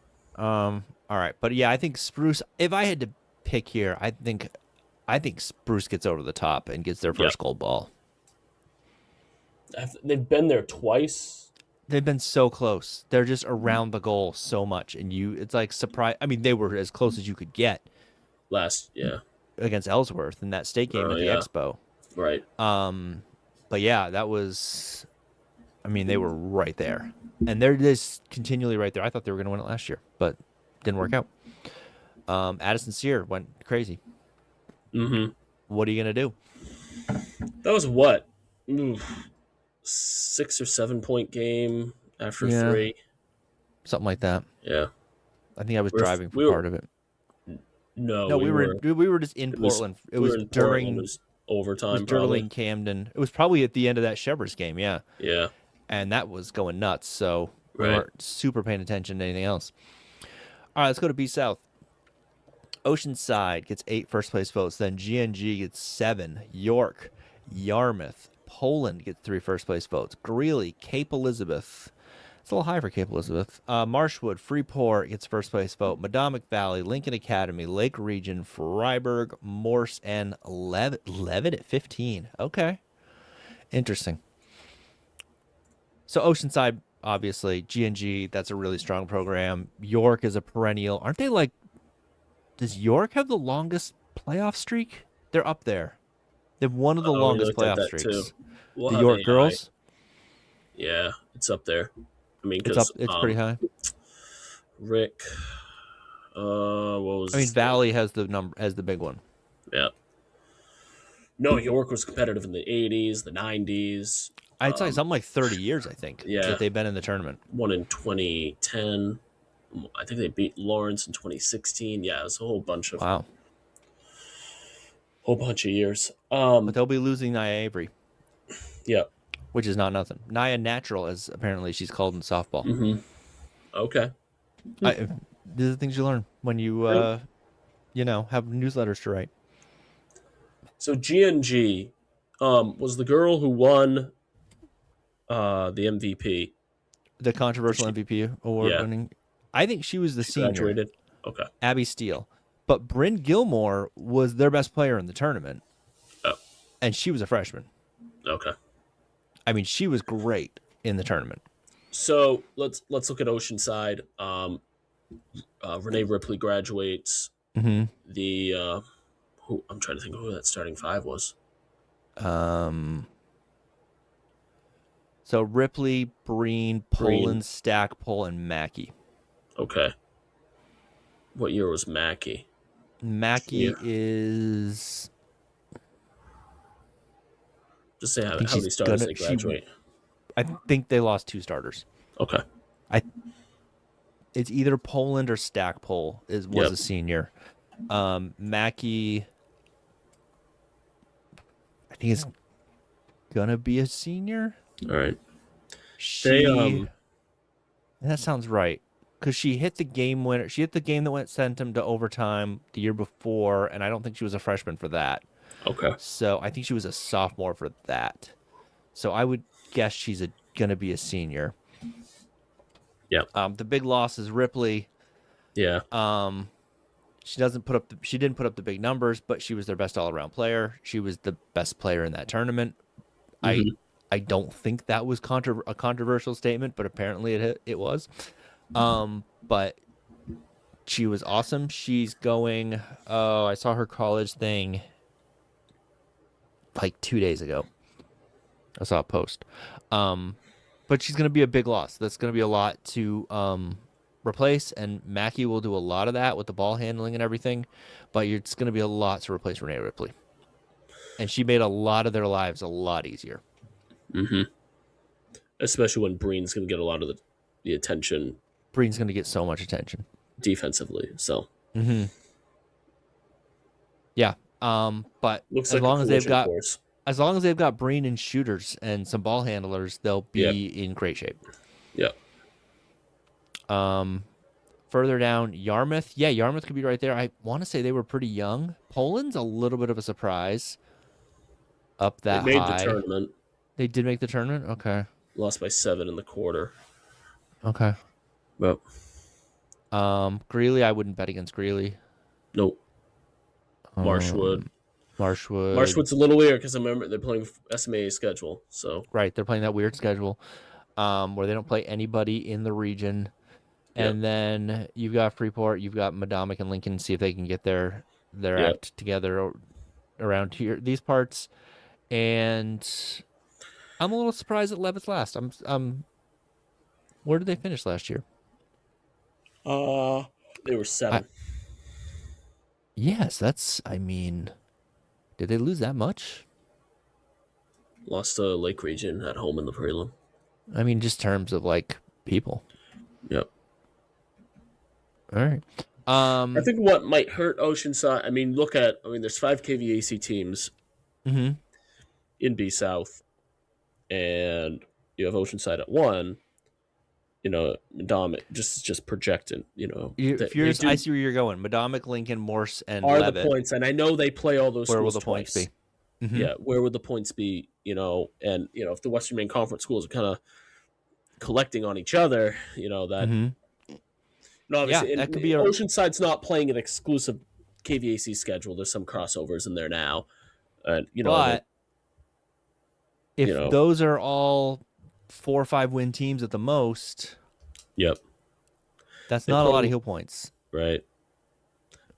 All right. But I think Spruce, if I had to pick here, I think Spruce gets over the top and gets their first gold ball. They've been there twice. They've been so close. They're just around the goal so much, and it's like surprise. I mean, they were as close as you could get against Ellsworth in that state game at the Expo. Right. But that was. I mean, they were right there, and they're just continually right there. I thought they were going to win it last year, but didn't work out. Addison Sear went crazy. Mm-hmm. What are you going to do? That was what? 6 or 7 point game after 3. Something like that. Yeah. I think I was driving for part of it. No, we were just in Portland. It was during overtime. It was during Camden. It was probably at the end of that Shepherds game. Yeah. Yeah. And that was going nuts. So we weren't super paying attention to anything else. All right, let's go to B South. Oceanside gets 8 first place votes. Then GNG gets 7. York, Yarmouth, Poland gets 3 first place votes. Greeley, Cape Elizabeth. It's a little high for Cape Elizabeth. Marshwood, Freeport gets first place vote. Madomic Valley, Lincoln Academy, Lake Region, Freiburg, Morse, and Levitt at 15. Okay. Interesting. So Oceanside, obviously, GNG, that's a really strong program. York is a perennial. Aren't they like, does York have the longest playoff streak? They're up there. They have one of the longest playoff streaks. The York girls? Yeah, it's up there. I mean, it's pretty high. Rick, what was? Valley has the big one. Yeah. No, York was competitive in the 80s, the 90s. I'd say something like 30 years, I think, that they've been in the tournament. Won in 2010. I think they beat Lawrence in 2016. Yeah, it was a whole bunch of years. But they'll be losing Nia Avery. Yeah. Which is not nothing. Nia Natural, as apparently she's called in softball. Mm-hmm. Okay. These are the things you learn when you, have newsletters to write. So GNG was the girl who won the MVP. The controversial MVP award winning. I think she was the senior. Graduated. Okay. Abby Steele. But Bryn Gilmore was their best player in the tournament. Oh. And she was a freshman. Okay. I mean, she was great in the tournament. So let's look at Oceanside. Renee Ripley graduates. Mm-hmm. I'm trying to think of who that starting 5 was. So Ripley, Breen, Poland, Stackpole, and Mackey. Okay. What year was Mackey? Mackey is... Just say how many starters they graduate. I think they lost 2 starters. Okay. It's either Poland or Stackpole was a senior. Mackey, I think is gonna be a senior. All right. That sounds right. Because she hit the game winner. She hit the game that sent him to overtime the year before, and I don't think she was a freshman for that. Okay. So I think she was a sophomore for that. So I would guess she's going to be a senior. Yeah. The big loss is Ripley. Yeah. She didn't put up the big numbers, but she was their best all-around player. She was the best player in that tournament. Mm-hmm. I don't think that was a controversial statement, but apparently it was. But she was awesome. She's going. I saw her college thing like 2 days ago. I saw a post. But she's going to be a big loss. That's going to be a lot to replace, and Mackey will do a lot of that with the ball handling and everything, but it's going to be a lot to replace Renee Ripley. And she made a lot of their lives a lot easier. Mm-hmm. Especially when Breen's going to get a lot of the attention. Breen's going to get so much attention. Defensively, so. Mm-hmm. Yeah. But as long as they've got Breen and shooters and some ball handlers, they'll be in great shape. Yeah. Further down, Yarmouth. Yeah, Yarmouth could be right there. I want to say they were pretty young. Poland's a little bit of a surprise. Up that high. They made the tournament. They did make the tournament? Okay. Lost by 7 in the quarter. Okay. Well. Greeley, I wouldn't bet against Greeley. Nope. Marshwood. Marshwood's a little weird because I remember they're playing SMA schedule. So right, they're playing that weird schedule, where they don't play anybody in the region, and then you've got Freeport, you've got Madomic and Lincoln. See if they can get their act together around here, these parts, and I'm a little surprised that Levitt's last. Where did they finish last year? They were 7. Yes, did they lose that much? Lost to Lake Region at home in the prelim. I mean, just terms of like people. Yep. All right. I think what might hurt Oceanside. There's 5 KVAC teams in B South, and you have Oceanside at 1. Madomic just projecting. I see where you're going. Madomic, Lincoln, Morse, and are Levitt. The points, and I know they play all those. Where will schools the twice. points be? Yeah, where would the points be? And if the Western Maine Conference schools are kind of collecting on each other, that. Obviously, that could be Oceanside's not playing an exclusive KVAC schedule. There's some crossovers in there now, and but if those are all 4 or 5 win teams at the most, yep, that's not a lot of heel points, right?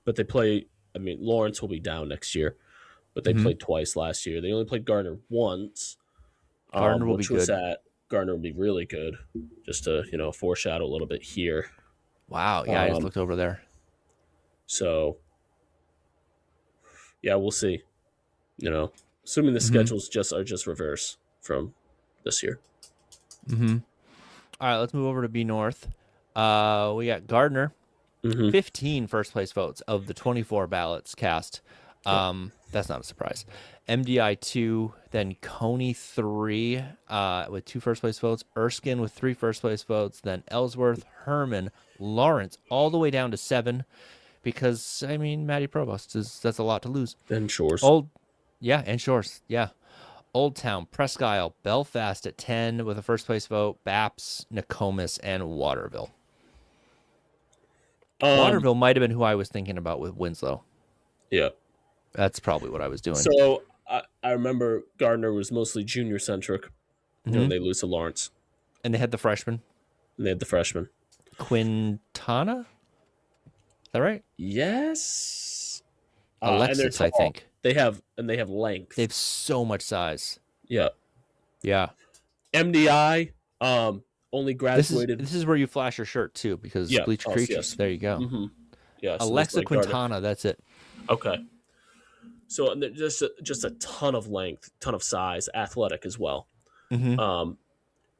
But they play. Lawrence will be down next year, but they played twice last year. They only played Gardner once. Gardner will be good. Gardner will be really good. Just to foreshadow a little bit here. Wow, yeah, I just looked over there. So, yeah, we'll see. Assuming the schedules are just reverse from this year. All right, let's move over to B North. We got Gardner, 15 first place votes of the 24 ballots cast. That's not a surprise. MDI 2, then Coney 3 with 2 first place votes, Erskine with 3 first place votes, then Ellsworth, Herman, Lawrence, all the way down to 7, because Matty Provost that's a lot to lose. And Shores. And Shores, yeah. Old Town, Presque Isle, Belfast at 10 with a first place vote, Baps, Nokomis, and Waterville. Waterville might have been who I was thinking about with Winslow. Yeah. That's probably what I was doing. So I remember Gardner was mostly junior centric. They lose to Lawrence. And they had the freshman. Quintana? Is that right? Yes. Alexis, I think. They have length. They have so much size. Yeah. Yeah. MDI only graduated. This is where you flash your shirt too, because Bleacher Creatures. Yes. There you go. Mm-hmm. Yeah. So Alexa Quintana, Gardner. That's it. Okay. So just a ton of length, ton of size, athletic as well.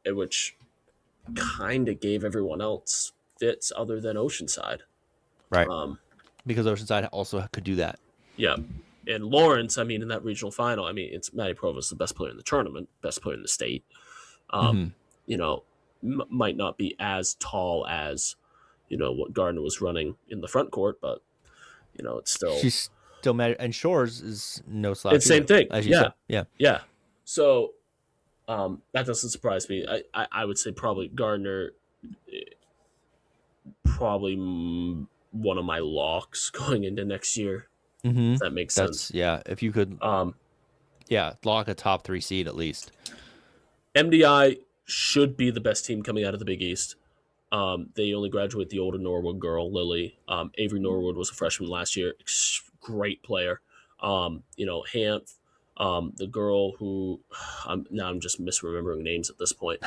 Which kind of gave everyone else fits other than Oceanside. Right. Because Oceanside also could do that. Yeah. And Lawrence, in that regional final, it's Matty Provost, the best player in the tournament, best player in the state. Might not be as tall as, what Gardner was running in the front court, but, it's still. She's still mad. And Shores is no slouch. It's the same thing. Yeah. Yeah. So that doesn't surprise me. I would say probably Gardner, probably one of my locks going into next year. If that makes sense. Yeah, if you could lock a top 3 seed at least. MDI should be the best team coming out of the Big East. They only graduate the older Norwood girl, Lily. Avery Norwood was a freshman last year. Great player. Hanf, the girl who I'm just misremembering names at this point.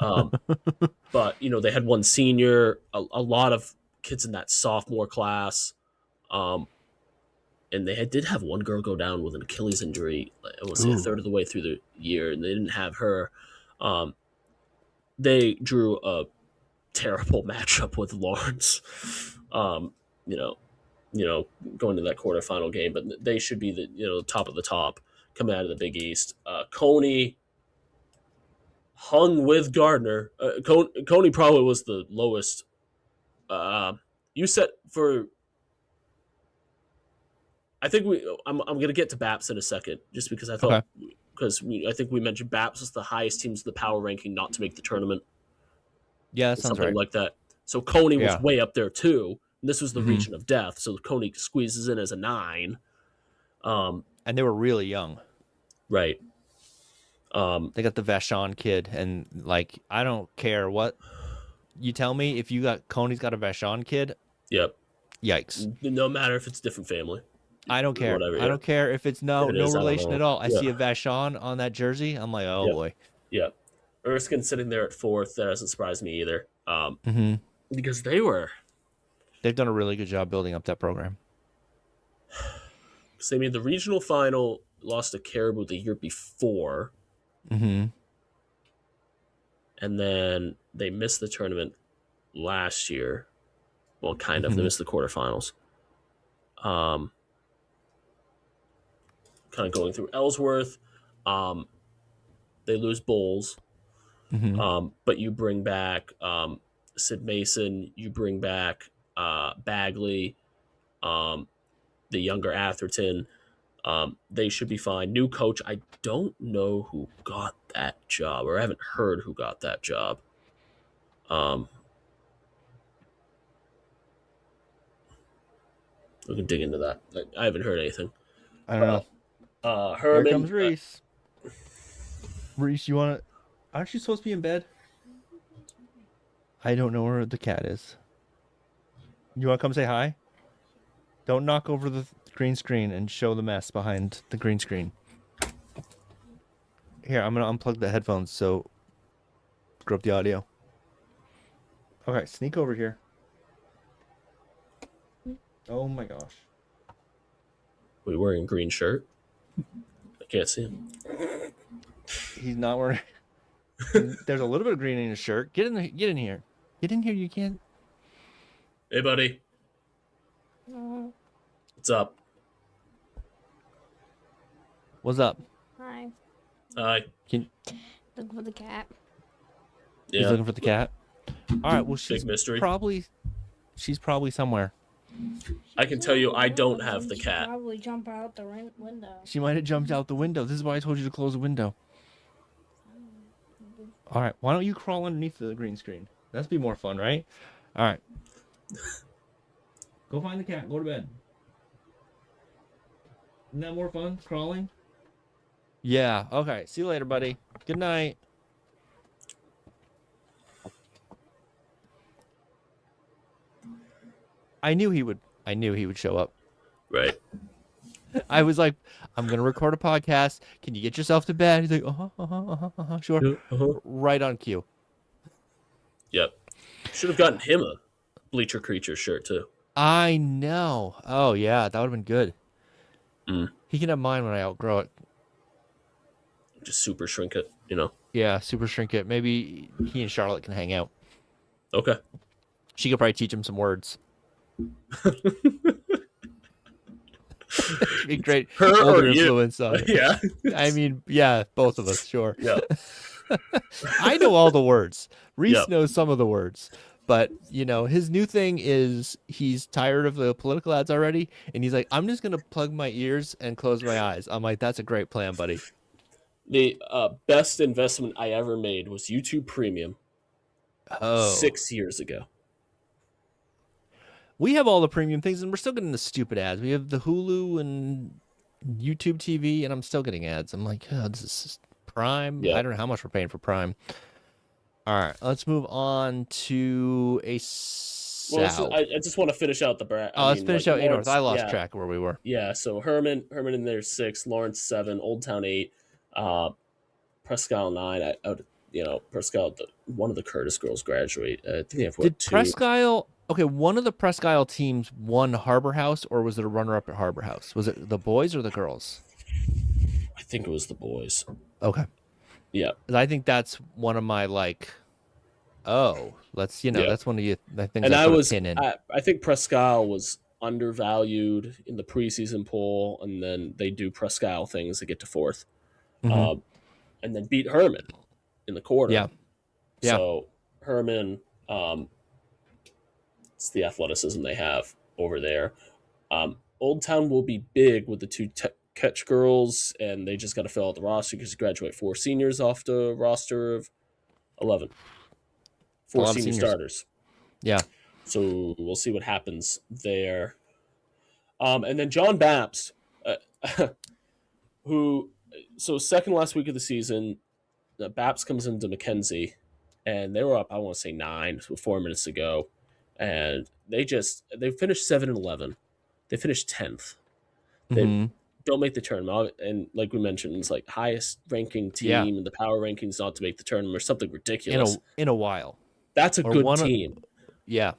But they had one senior, a lot of kids in that sophomore class. And they did have one girl go down with an Achilles injury. It was a third of the way through the year, and they didn't have her. They drew a terrible matchup with Lawrence. Going to that quarterfinal game, but they should be the top of the top coming out of the Big East. Coney hung with Gardner. Coney probably was the lowest. You set for. I think I'm going to get to Baps in a second, just because I thought I think we mentioned Baps was the highest teams in the power ranking not to make the tournament. Yeah, that sounds something right. like that. So Coney was way up there too. And this was the region of death, so Coney squeezes in as a 9. And they were really young, right? They got the Vashon kid, and I don't care what you tell me. If you got Coney's got a Vashon kid, yep, yikes. No matter if it's a different family. I don't care. Whatever, I don't care if it's no relation at all. I see a Vashon on that jersey. I'm like, boy. Yeah. Erskine sitting there at 4th. That doesn't surprise me either. Because they've done a really good job building up that program. Because they made the regional final, lost to Caribou the year before. And then they missed the tournament last year. Well, kind of. They missed the quarterfinals. Kind of going through Ellsworth. They lose Bowles. But you bring back Sid Mason. You bring back Bagley, the younger Atherton. They should be fine. New coach. I don't know who got that job, or I haven't heard who got that job. We can dig into that. I haven't heard anything. I don't know. Herman. Here comes Reese. Reese, you want to... Aren't you supposed to be in bed? I don't know where the cat is. You want to come say hi? Don't knock over the green screen and show the mess behind the green screen. Here, I'm going to unplug the headphones so screw up the audio. Okay, sneak over here. Oh my gosh. Are you wearing a green shirt? I can't see him. He's not wearing... There's a little bit of green in his shirt. Get in here. Get in here, you can't... Hey, buddy. What's up? What's up? Hi. Hi. Looking for the cat. Yeah. He's looking for the cat. All right. Well, she's mystery. She's probably somewhere. I can tell you, I don't have the cat. Probably jump out the window. She might have jumped out the window. This is why I told you to close the window. All right. Why don't you crawl underneath the green screen? That'd be more fun, right? All right. Go find the cat. Go to bed. Isn't that more fun, crawling? Yeah. Okay. See you later, buddy. Good night. I knew he would show up. Right. I was like, I'm going to record a podcast. Can you get yourself to bed? He's like, sure. Right on cue. Yep. Should have gotten him a Bleacher Creature shirt, too. I know. Oh, yeah. That would have been good. He can have mine when I outgrow it. Just super shrink it, you know? Yeah, super shrink it. Maybe he and Charlotte can hang out. Okay. She could probably teach him some words. Be great. Her older or influence you? on it. Yeah. I mean, yeah, both of us, sure. Yeah. I know all the words. Reese knows some of the words. But, you know, his new thing is he's tired of the political ads already. And he's like, I'm just going to plug my ears and close my eyes. I'm like, that's a great plan, buddy. The best investment I ever made was YouTube Premium. 6 years ago. We have all the premium things, and we're still getting the stupid ads. We have the Hulu and YouTube TV, and I'm still getting ads. I'm like, oh, this is Prime. Yeah. I don't know how much we're paying for Prime. All right, let's move on to a South. Well, I just want to finish out the bracket. Let's finish out A North. I lost track of where we were. Yeah, so Herman in there 6, Lawrence 7, Old Town 8, Presque Isle 9. Presque Isle, one of the Curtis girls graduate. I think they have Did 2? Presque Isle? Okay, one of the Presque Isle teams won Harbor House, or was it a runner-up at Harbor House? Was it the boys or the girls? I think it was the boys. Okay. Yeah. I think that's one of my that's one of you. I think. And I think Presque Isle was undervalued in the preseason poll, and then they do Presque Isle things to get to 4th, and then beat Herman in the quarter. Yeah. So Herman, it's the athleticism they have over there. Old Town will be big with the 2 catch girls, and they just got to fill out the roster because you graduate 4 seniors off the roster of 11. 4 senior starters. Yeah. So we'll see what happens there. And then John Bapps, second last week of the season, Bapps comes into Mackenzie, and they were up, I want to say 9, 4 minutes ago. And they finished 7-11. They finished 10th. They don't make the tournament. And like we mentioned, it's like highest ranking team in the power rankings not to make the tournament or something ridiculous. In a while. That's a good team. Yeah.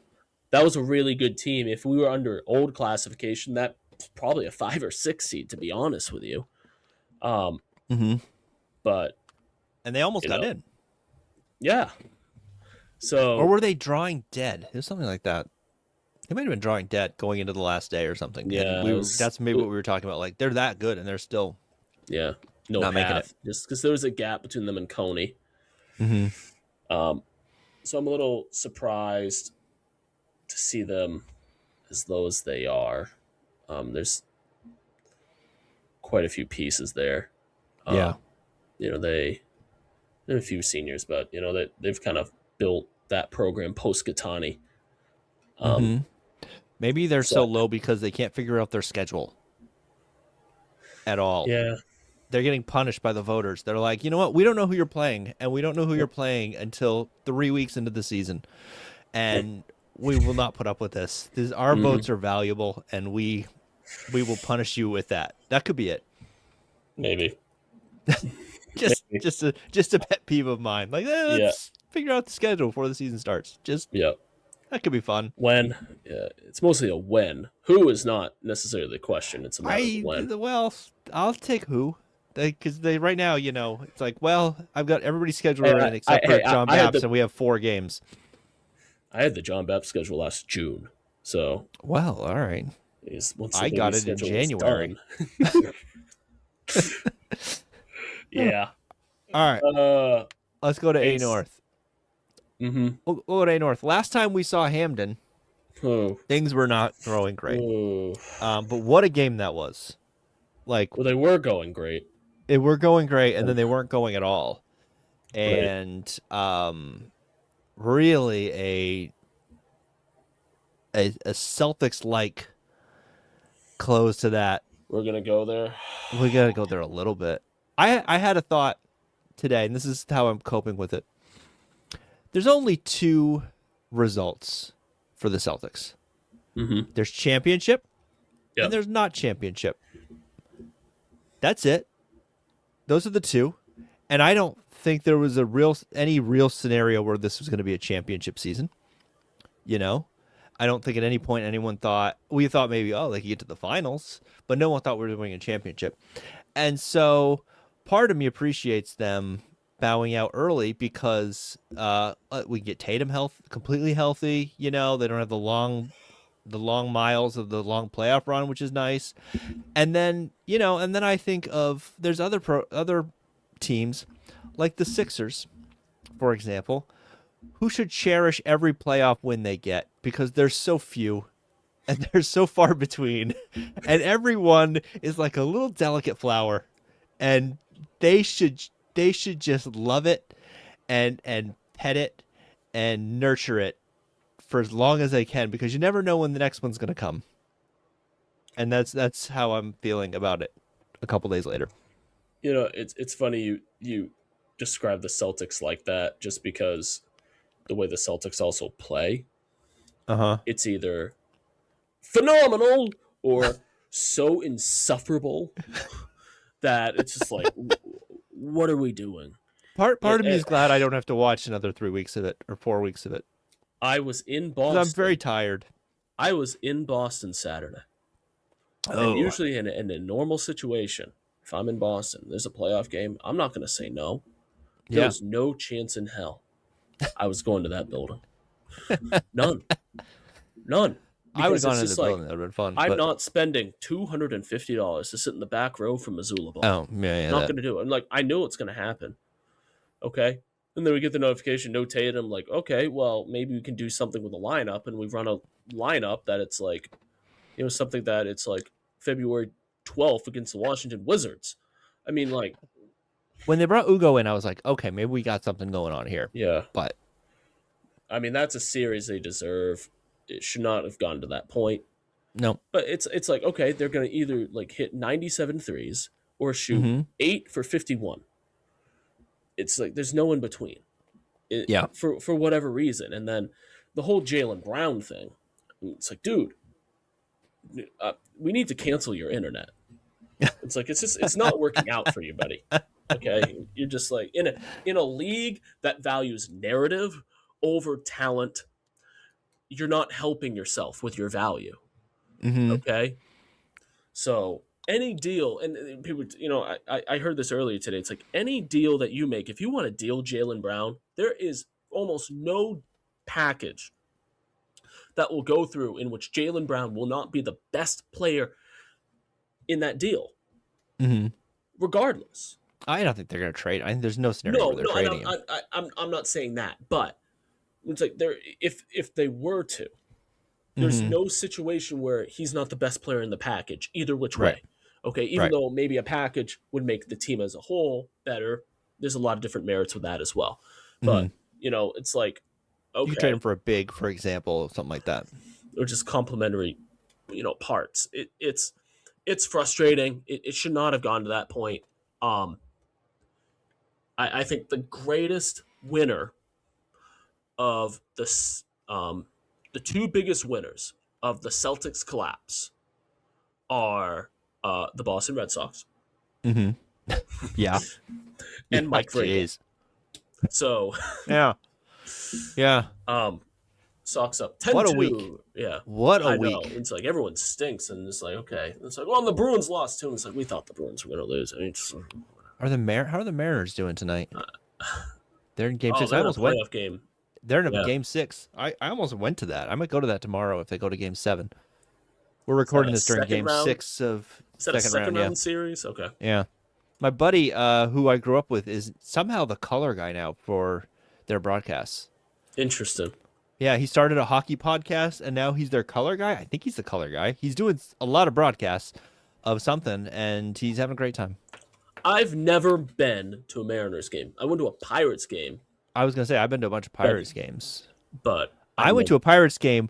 That was a really good team. If we were under old classification, that's probably a 5 or 6 seed, to be honest with you. But and they almost got in. Yeah. So, or were they drawing dead? It was something like that. They might have been drawing debt going into the last day or something. Yeah, And that's maybe what we were talking about. Like, they're that good, and they're still no not making it. Just because there was a gap between them and Coney. Mm-hmm. So I'm a little surprised to see them as low as they are. There's quite a few pieces there. Yeah. They have a few seniors, but they've kind of built that program post Gattani. Maybe they're so low because they can't figure out their schedule at all. Yeah. They're getting punished by the voters. They're like, you know what? We don't know who you're playing, and we don't know who you're playing until 3 weeks into the season. And we will not put up with this. Our votes are valuable, and we will punish you with that. That could be it. Maybe. just a pet peeve of mine. Like, let's figure out the schedule before the season starts. That could be fun. When? Yeah, it's mostly a when. Who is not necessarily the question. It's a matter of when. Well, I'll take who. Because right now, it's like, well, I've got everybody scheduled in except for John Baps, and we have 4 games. I had the John Baps schedule last June, so. Well, all right. I got it in January. Yeah. All right. Let's go to A North. Mm-hmm. We'll go to A North. Last time we saw Hamden, things were not going great. But what a game that was! Like, well, they were going great. They were going great, and then they weren't going at all. And really a Celtics-like close to that. We're gonna go there. We gotta go there a little bit. I had a thought today, and this is how I'm coping with it. There's only 2 results for the Celtics. Mm-hmm. There's championship, and there's not championship. That's it. Those are the 2. And I don't think there was any real scenario where this was going to be a championship season. I don't think at any point anyone thought, we thought maybe, they could get to the finals, but no one thought we were winning a championship. And so part of me appreciates them bowing out early because we get Tatum completely healthy. They don't have the long miles of the long playoff run, which is nice. And then, I think of there's other teams like the Sixers, for example, who should cherish every playoff win they get because there's so few and they're so far between, and everyone is like a little delicate flower, and they should just love it and pet it and nurture it for as long as they can, because you never know when the next one's going to come. And that's how I'm feeling about it a couple days later. It's funny you describe the Celtics like that, just because the way the Celtics also play, it's either phenomenal or so insufferable that it's just like, what are we doing? Part of me is glad I don't have to watch another 3 weeks of it or 4 weeks of it. I was in Boston. I'm very tired. I was in Boston Saturday. And usually in a normal situation, if I'm in Boston, there's a playoff game, I'm not going to say no. There's no chance in hell I was going to that building. None. I would have gone to the building. That would have been fun. I'm not spending $250 to sit in the back row for Missoula ball. Oh, yeah. Not going to do it. I'm like, I know it's going to happen. Okay. And then we get the notification, no Tatum. Like, okay, well, maybe we can do something with the lineup. And we run a lineup that it's like, something that it's like February 12th against the Washington Wizards. I mean, like, when they brought Ugo in, I was like, okay, maybe we got something going on here. Yeah. But I mean, that's a series they deserve. It should not have gone to that point. No. But it's like, okay, they're going to either like hit 97 threes or shoot 8 for 51. It's like there's no in between. For whatever reason. And then the whole Jaylen Brown thing. It's like, dude, we need to cancel your internet. It's like it's not working out for you, buddy. Okay, you're just like in a league that values narrative over talent. You're not helping yourself with your value. Okay, so any deal, and people, I heard this earlier today. It's like any deal that you make, if you want to deal Jaylen Brown, there is almost no package that will go through in which Jaylen Brown will not be the best player in that deal, regardless. I don't think they're going to trade. I think there's no scenario where they're trading him. I'm not saying that, but it's like if they were to, there's no situation where he's not the best player in the package, either which way. Okay, even though maybe a package would make the team as a whole better, there's a lot of different merits with that as well. But, it's like, okay. You trade him for a big, for example, something like that. Or just complementary, parts. It's frustrating. It should not have gone to that point. I think the greatest winner of this, the two biggest winners of the Celtics collapse are the Boston Red Sox. Yeah. And Mike Vrabel. So yeah. Sox up 10-2. What a week. Yeah. What a week. Know. It's like everyone stinks, and it's like, okay. It's like, well, the Bruins lost too. And it's like, we thought the Bruins were going to lose. I mean, how are the Mariners doing tonight? They're in game 6. They're in a playoff game. They're in game 6. I almost went to that. I might go to that tomorrow if they go to game 7. We're recording this during game 6 of second round series. Okay. Yeah. My buddy, who I grew up with, is somehow the color guy now for their broadcasts. Interesting. Yeah, he started a hockey podcast, and now he's their color guy. I think he's the color guy. He's doing a lot of broadcasts of something, and he's having a great time. I've never been to a Mariners game. I went to a Pirates game. I was going to say, I've been to a bunch of Pirates games. But I went to a Pirates game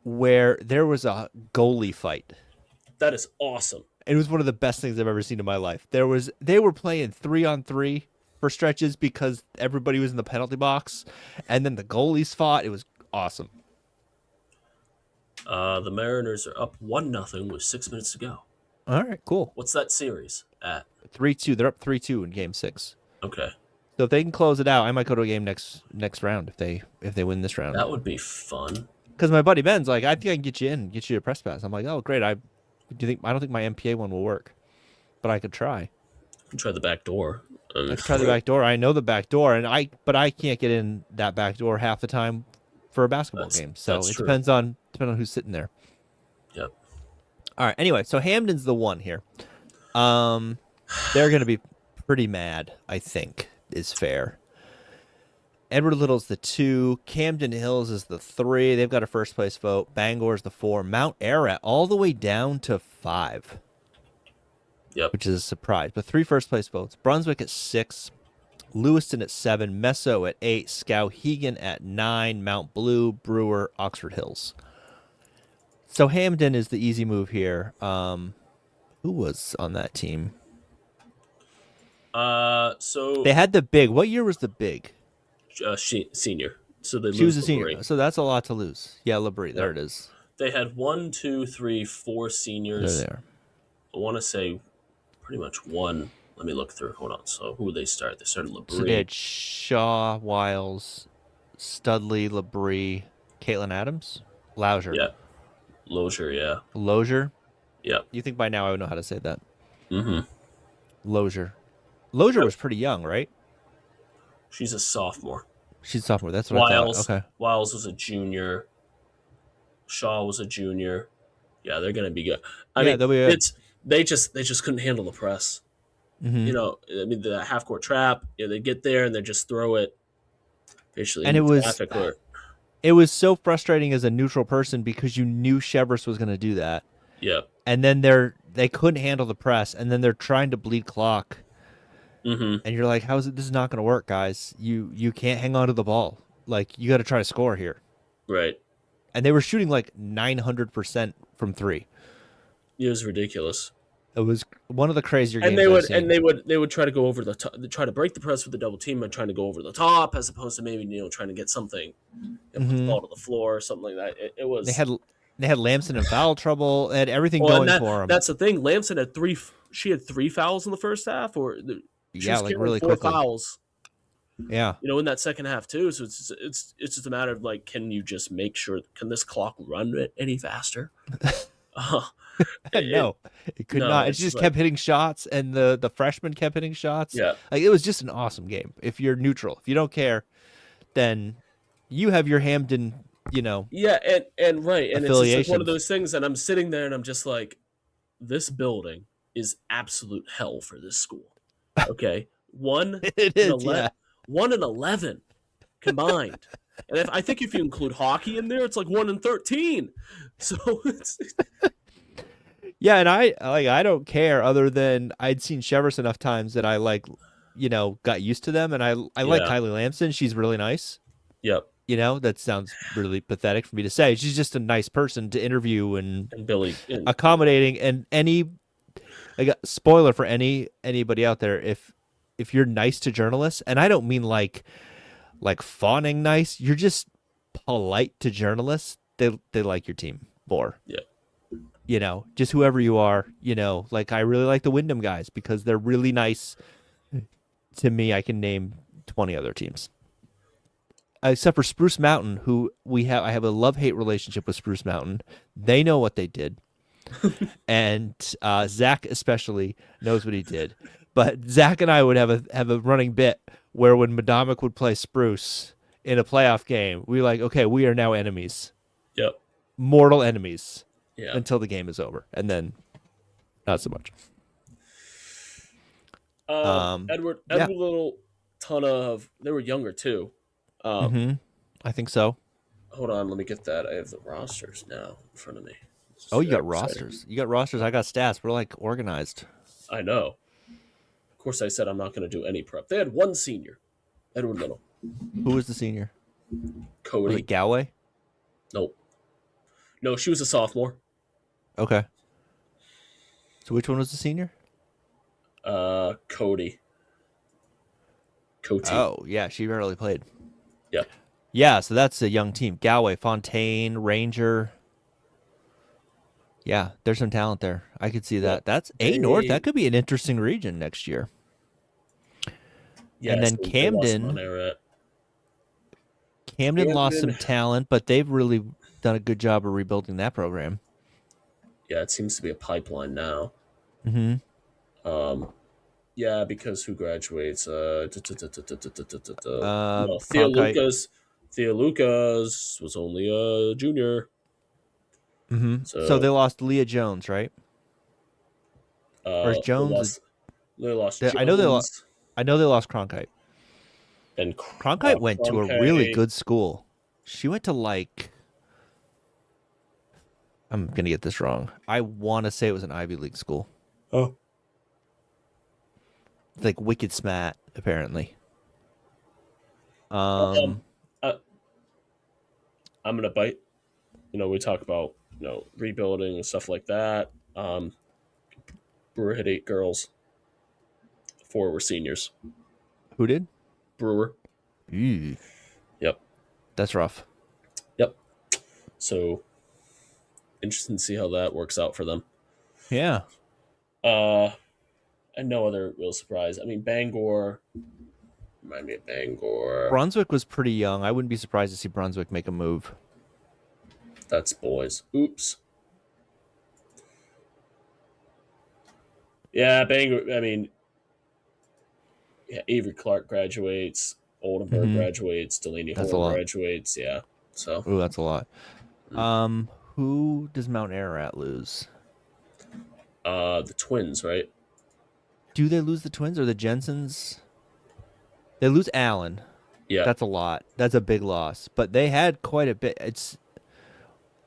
where there was a goalie fight. That is awesome. It was one of the best things I've ever seen in my life. They were playing 3-on-3 for stretches because everybody was in the penalty box, and then the goalies fought. It was awesome. The Mariners are up 1-0 with 6 minutes to go. All right, cool. What's that series at? 3-2. They're up 3-2 in game 6. Okay. So if they can close it out, I might go to a game next round if they win this round. That would be fun. Because my buddy Ben's like, I think I can get you a press pass. I'm like, oh great. I don't think my MPA one will work, but I could try. You can try the back door. I could try the back door. I know the back door, but I can't get in that back door half the time for a basketball game. So it depends on who's sitting there. Yep. All right. Anyway, so Hamden's the one here. They're going to be pretty mad, I think, is fair. Edward Little's the 2. Camden Hills is the 3. They've got a first place vote. Bangor's the 4. Mount Ararat all the way down to 5. Yep. Which is a surprise. But 3 first place votes. Brunswick at 6. Lewiston at 7. Meso at 8. Skowhegan at 9. Mount Blue, Brewer, Oxford Hills. So Hamden is the easy move here. Who was on that team? So they had the big. What year was the big? Senior. So she was a senior. So that's a lot to lose. Yeah, Labrie. There it is. They had 1, 2, 3, 4 seniors. They're there. I want to say pretty much one. Let me look through. Hold on. So who did they start? They started Labrie. So they had Shaw, Wiles, Studley, Labrie, Caitlin Adams, Lausier. Yeah. Lozier, yeah. Lozier? Yeah. You think by now I would know how to say that? Mm-hmm. Lozier. Lozier was pretty young, right? She's a sophomore. She's a sophomore. That's what I thought. Okay. Wiles was a junior. Shaw was a junior. Yeah, they're gonna be good. I mean, they'll be good. They just couldn't handle the press. Mm-hmm. You know, I mean, the half court trap. They get there and they just throw it. Basically, and it was so frustrating as a neutral person because you knew Chevrolet was going to do that. Yeah. And then they couldn't handle the press, and then they're trying to bleed clock. Mm-hmm. And you're like, how is it? This is not going to work, guys. You can't hang on to the ball. Like, you got to try to score here. Right. And they were shooting like 900% from 3. It was ridiculous. It was one of the crazier games. And they would try to go over the top, try to break the press with the double team and trying to go over the top as opposed to maybe trying to get something, put the ball to the floor or something like that. It was. They had Lamson in foul trouble. They had everything going for them. That's the thing. Lamson had 3. She had 3 fouls in the first half, or she was like really 4 quickly. Fouls. Yeah. In that second half too. So it's just a matter of like, can you just make sure? Can this clock run any faster? No, it could not. It just kept hitting shots, and the freshmen kept hitting shots. Yeah, like it was just an awesome game. If you're neutral, if you don't care, then you have your Hamden Yeah, and right, and it's just like one of affiliations. those things, and I'm sitting there and I'm just like, this building is absolute hell for this school. Okay, It is, yeah. 1-11 combined, and I think if you include hockey in there, it's like 1-13. So it's Yeah, and I don't care other than I'd seen Chevers enough times that I got used to them, and I like yeah, Kylie Lamson. She's really nice. yep. That sounds really pathetic for me to say. She's just a nice person to interview and And Billy, accommodating. And spoiler for anybody out there, if you're nice to journalists, and I don't mean like fawning nice, you're just polite to journalists, they like your team more. yeah, Just whoever you are, like I really like the Wyndham guys because they're really nice to me. I can name 20 other teams. Except for Spruce Mountain, who I have a love-hate relationship with Spruce Mountain. They know what they did. And Zach especially knows what he did. But Zach and I would have a running bit where when Madomic would play Spruce in a playoff game, we were like, okay, we are now enemies. yep, Mortal enemies. yeah. Until the game is over. And then not so much. Edward Little, they were younger too. I think so. Hold on, let me get that. I have the rosters now in front of me. Oh, you got rosters. You got rosters. I got stats. We're like organized. I know. Of course, I said I'm not going to do any prep. They had one senior, Edward Little. Who was the senior? Cody. Was it Galway? Nope. No, she was a sophomore. Okay. So which one was the senior? Cody. Coty. Oh, yeah, she barely played. Yeah. Yeah, so that's a young team. Galway, Fontaine, Ranger. Yeah, there's some talent there. I could see that. That's A North. That could be an interesting region next year. Yeah, and then Camden lost some talent, but they've really done a good job of rebuilding that program. Yeah, it seems to be a pipeline now. Mm-hmm. Yeah, because who graduates? No, Cronkite. Theo Lucas was only a junior. Mm-hmm. So they lost Leah Jones, right? Or is Jones? They lost Jones. I know they lost Cronkite. And Cronkite went to a really good school. She went to I'm gonna get this wrong. I want to say it was an Ivy League school. Oh. Like wicked smart, apparently. I'm gonna bite. We talk about rebuilding and stuff like that. Brewer had 8 girls. 4 were seniors. Who did? Brewer. Ew. Yep. That's rough. Yep. So interesting to see how that works out for them. Yeah. And no other real surprise. I mean, Bangor. Remind me of Bangor. Brunswick was pretty young. I wouldn't be surprised to see Brunswick make a move. That's boys. Oops. Yeah, Bangor. I mean, yeah, Avery Clark graduates. Oldenburg graduates. Delaney Horn graduates. Yeah. So. Ooh, that's a lot. Who does Mount Ararat lose? The Twins, right? Do they lose the Twins or the Jensens? They lose Allen. Yeah. That's a lot. That's a big loss. But they had quite a bit.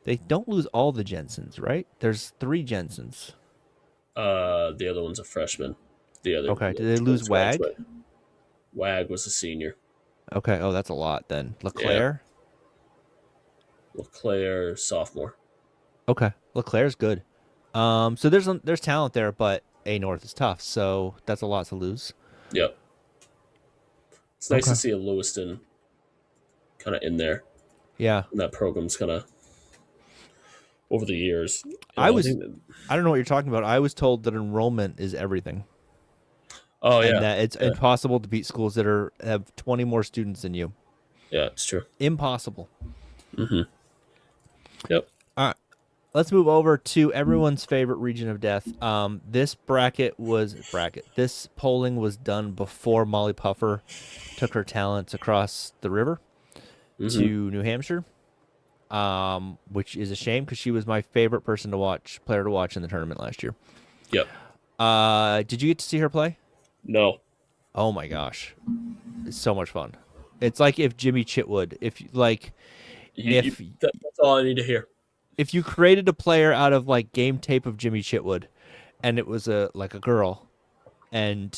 They don't lose all the Jensens, right? There's 3 Jensens. The other one's a freshman. Okay. Did they lose Wag? Wag was a senior. Okay. Oh, that's a lot then. LeClaire? Yeah. LeClaire, sophomore. Okay. LeClaire's good. So there's talent there, but A North is tough, so that's a lot to lose. Yep. It's nice to see a Lewiston kind of in there. Yeah. And that program's kind of over the years. I don't know what you're talking about. I was told that enrollment is everything. Oh, yeah. And that it's impossible to beat schools that have 20 more students than you. Yeah, it's true. Impossible. Mm-hmm. Yep. All right. Let's move over to everyone's favorite region of death. This polling was done before Molly Puffer took her talents across the river to New Hampshire. which is a shame because she was my favorite player to watch in the tournament last year. Yep. Did you get to see her play? No. Oh my gosh, it's so much fun. It's like if Jimmy Chitwood, that's all I need to hear. If you created a player out of like game tape of Jimmy Chitwood, and it was a girl, and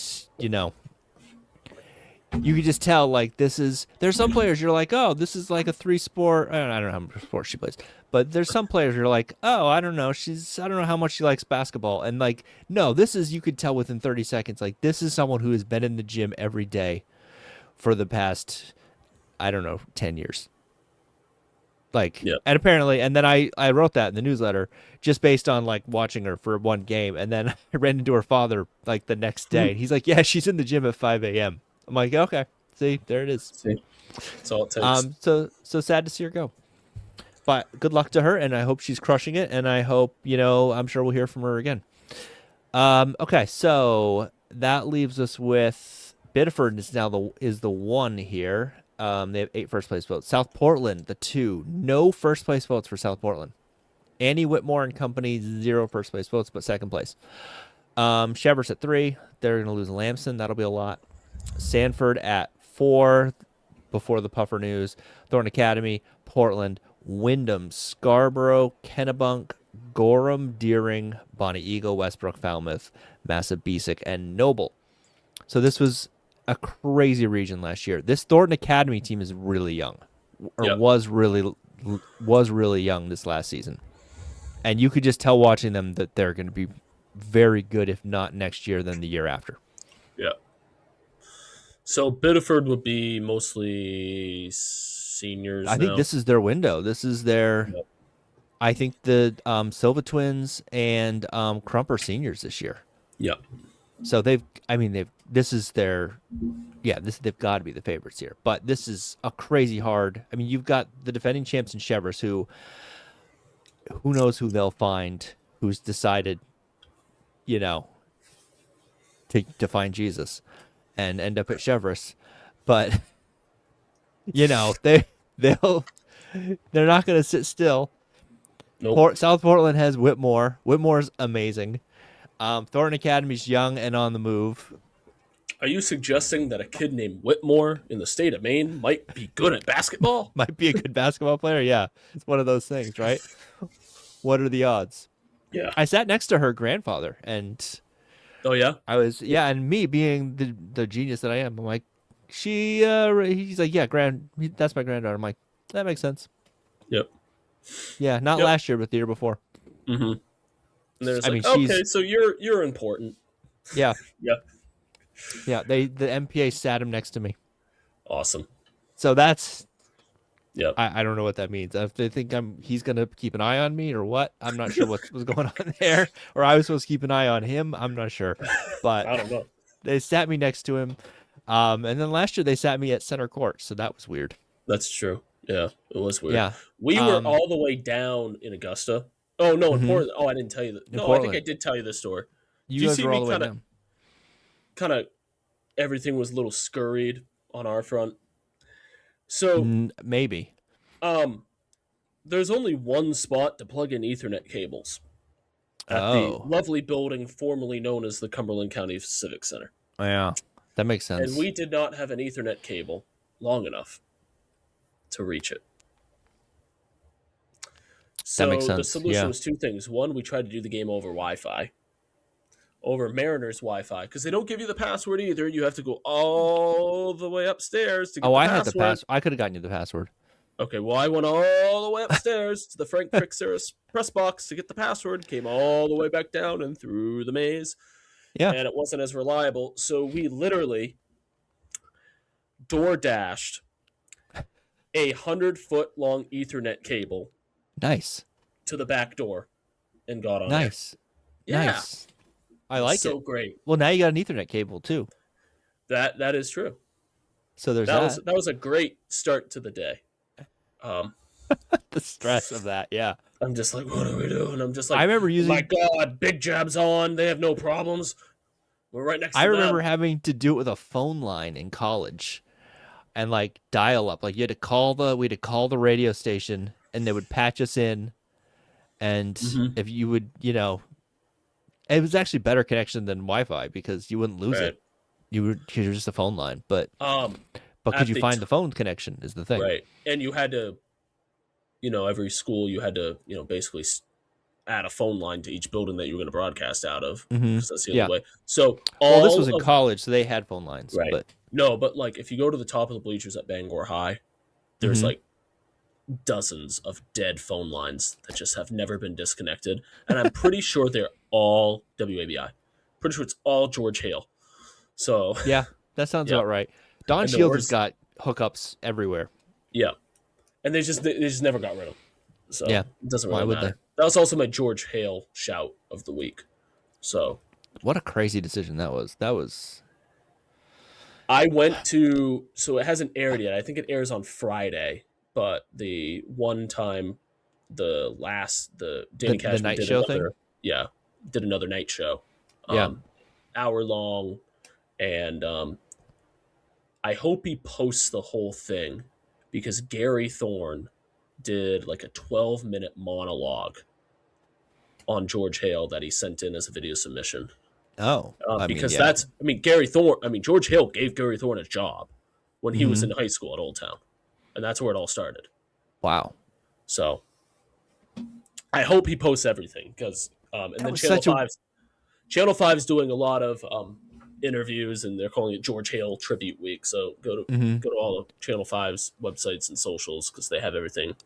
you could just tell like there's some players you're like, oh, this is like a 3-sport. I don't know how many sports she plays, but there's some players you're like, oh, I don't know, I don't know how much she likes basketball, and like, no, you could tell within 30 seconds, like this is someone who has been in the gym every day for the past, I don't know, 10 years. Like, yeah. And apparently, and then I wrote that in the newsletter just based on like watching her for one game, and then I ran into her father like the next day, and he's like, yeah, she's in the gym at 5 a.m. I'm like, okay, see, there it is. See, that's all it takes. So sad to see her go, but good luck to her, and I hope she's crushing it, and I hope I'm sure we'll hear from her again. Okay, so that leaves us with Biddeford is now the 1 here. They have 8 first place votes. South Portland, the 2. No first place votes for South Portland. Annie Whitmore and company, 0 first place votes, but second place. Cheverus at 3. They're going to lose Lamson. That'll be a lot. Sanford at 4 before the Puffer news. Thornton Academy, Portland, Wyndham, Scarborough, Kennebunk, Gorham, Deering, Bonnie Eagle, Westbrook, Falmouth, Massabesic, and Noble. So this was a crazy region last year. This Thornton Academy team is really young, or was really young this last season, and you could just tell watching them that they're going to be very good, if not next year, then the year after. Yeah. So Biddeford would be mostly seniors. I think this is their window. This is their. Yep. I think the Silva twins and Crump are seniors this year. Yep. So they've got to be the favorites here. But this is a crazy hard. I mean, you've got the defending champs in Cheverus, who knows who they'll find, who's decided, to find Jesus and end up at Cheverus. But they're not going to sit still. Nope. South Portland has Whitmore. Whitmore's amazing. Thornton Academy's young and on the move. Are you suggesting that a kid named Whitmore in the state of Maine might be good at basketball? Might be a good basketball player, yeah. It's one of those things, right? What are the odds? Yeah. I sat next to her grandfather, and... Oh, yeah? And me being the genius that I am, I'm like, he's like, yeah, that's my granddaughter. I'm like, that makes sense. Yep. Yeah, not last year, but the year before. Mm-hmm. And there's okay, so you're important. Yeah. Yeah. Yeah, the MPA sat him next to me. Awesome. So that's yeah. I don't know what that means. If they think he's gonna keep an eye on me or what, I'm not sure what was going on there. Or I was supposed to keep an eye on him. I'm not sure. But I don't know. They sat me next to him. And then last year they sat me at center court, so that was weird. That's true. Yeah, it was weird. Yeah. We were all the way down in Augusta. Oh no, in Portland. Oh, I didn't tell you that. No, Portland. I think I did tell you this story. You guys were all the way down. Kind of everything was a little scurried on our front. So maybe. There's only one spot to plug in Ethernet cables at the lovely building formerly known as the Cumberland County Civic Center. Yeah, that makes sense. And we did not have an Ethernet cable long enough to reach it. So that makes sense. The solution was two things. One, we tried to do the game over Wi-Fi, over Mariner's Wi-Fi, because they don't give you the password either. You have to go all the way upstairs to get the password. Had the password. I could have gotten you the password. Okay, well, I went all the way upstairs to the Frank Trixer press box to get the password, came all the way back down and through the maze. Yeah. And it wasn't as reliable. So we literally door dashed a 100-foot long Ethernet cable. Nice. To the back door and got on Nice. Yeah. Nice. I like it. So great. Well, now you got an Ethernet cable too. That is true. So there's that. That was a great start to the day. The stress of that, yeah. I'm just like, what do we do? And I'm just like, I remember using. Oh my God, Big Jab's on. They have no problems. We're right next to them. I remember having to do it with a phone line in college, and like dial up. Like we had to call the radio station and they would patch us in. And if you would, it was actually better connection than Wi-Fi because you wouldn't lose it. You're just a phone line, but could you find the phone connection is the thing, right? And you had to, every school you had to, basically add a phone line to each building that you were going to broadcast out of. Because that's the only way. So this was in college, so they had phone lines, right? But no, but like if you go to the top of the bleachers at Bangor High, there's like dozens of dead phone lines that just have never been disconnected, and I'm pretty sure they're all WABI. Pretty sure it's all George Hale. So yeah, that sounds about right. Don Shields has got hookups everywhere. Yeah, and they just never got rid of them. So yeah, it doesn't really matter. That was also my George Hale shout of the week. So what a crazy decision that was. I went to, so it hasn't aired yet. I think it airs on Friday, but the one time Danny Cashman the night did show another, thing? did another night show. Hour long, and I hope he posts the whole thing because Gary Thorne did like a 12-minute monologue on George Hale that he sent in as a video submission. Oh, Gary Thorne. George Hale gave Gary Thorne a job when he was in high school at Old Town, and that's where it all started. Wow. So I hope he posts everything because, and then Channel 5 is doing a lot of interviews, and they're calling it George Hale Tribute Week. So go to all of Channel 5's websites and socials because they have everything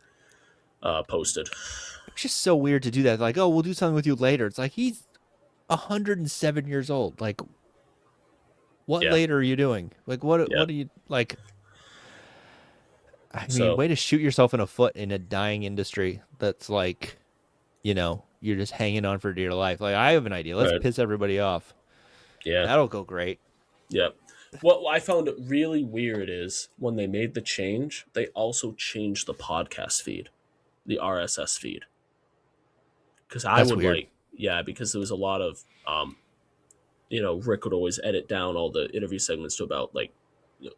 posted. It's just so weird to do that. Like, oh, we'll do something with you later. It's like he's 107 years old. Like, what later are you doing? Like, what do you like? I mean, way to shoot yourself in the foot in a dying industry. That's like, you're just hanging on for dear life. Like, I have an idea. Let's piss everybody off. Yeah, that'll go great. Yeah. What I found it really weird is when they made the change, they also changed the podcast feed, the RSS feed. Because because there was a lot of, Rick would always edit down all the interview segments to about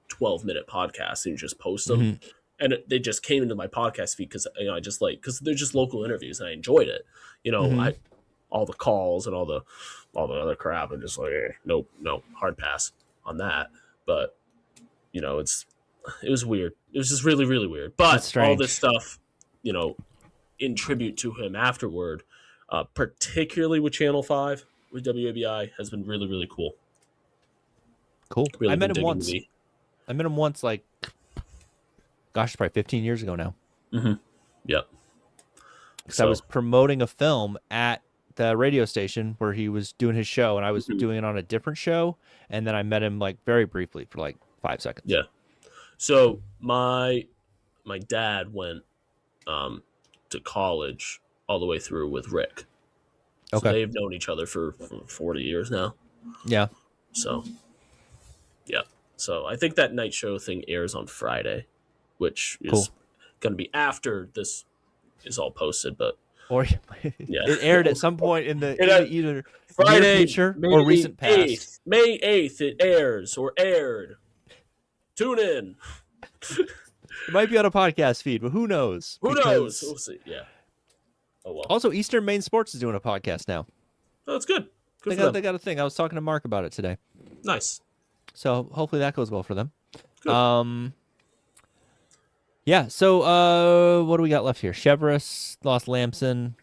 12-minute podcasts and just post them. And they just came into my podcast feed because I just because they're just local interviews and I enjoyed it. All the calls and all the other crap and just nope, no, hard pass on that. But it was weird. It was just really, really weird. But all this stuff, in tribute to him afterward, particularly with Channel 5, with WABI, has been really, really cool. Cool. Really I met him once. Probably 15 years ago now. Yep. Because I was promoting a film at the radio station where he was doing his show, and I was doing it on a different show, and then I met him very briefly for 5 seconds. Yeah. So my dad went to college all the way through with Rick. So they've known each other for 40 years now. Yeah. So, yeah. So I think that night show thing airs on Friday, which is going to be after this is all posted, but it aired at some point in the either Friday, near future or recent past. May 8th it airs or aired. Tune in. It might be on a podcast feed, but who knows? Who knows? We'll see. Yeah. Oh well. Also, Eastern Maine Sports is doing a podcast now. Oh, that's good. They got a thing. I was talking to Mark about it today. Nice. So hopefully that goes well for them. Good. Yeah, so what do we got left here? Chevrolet lost Lamson.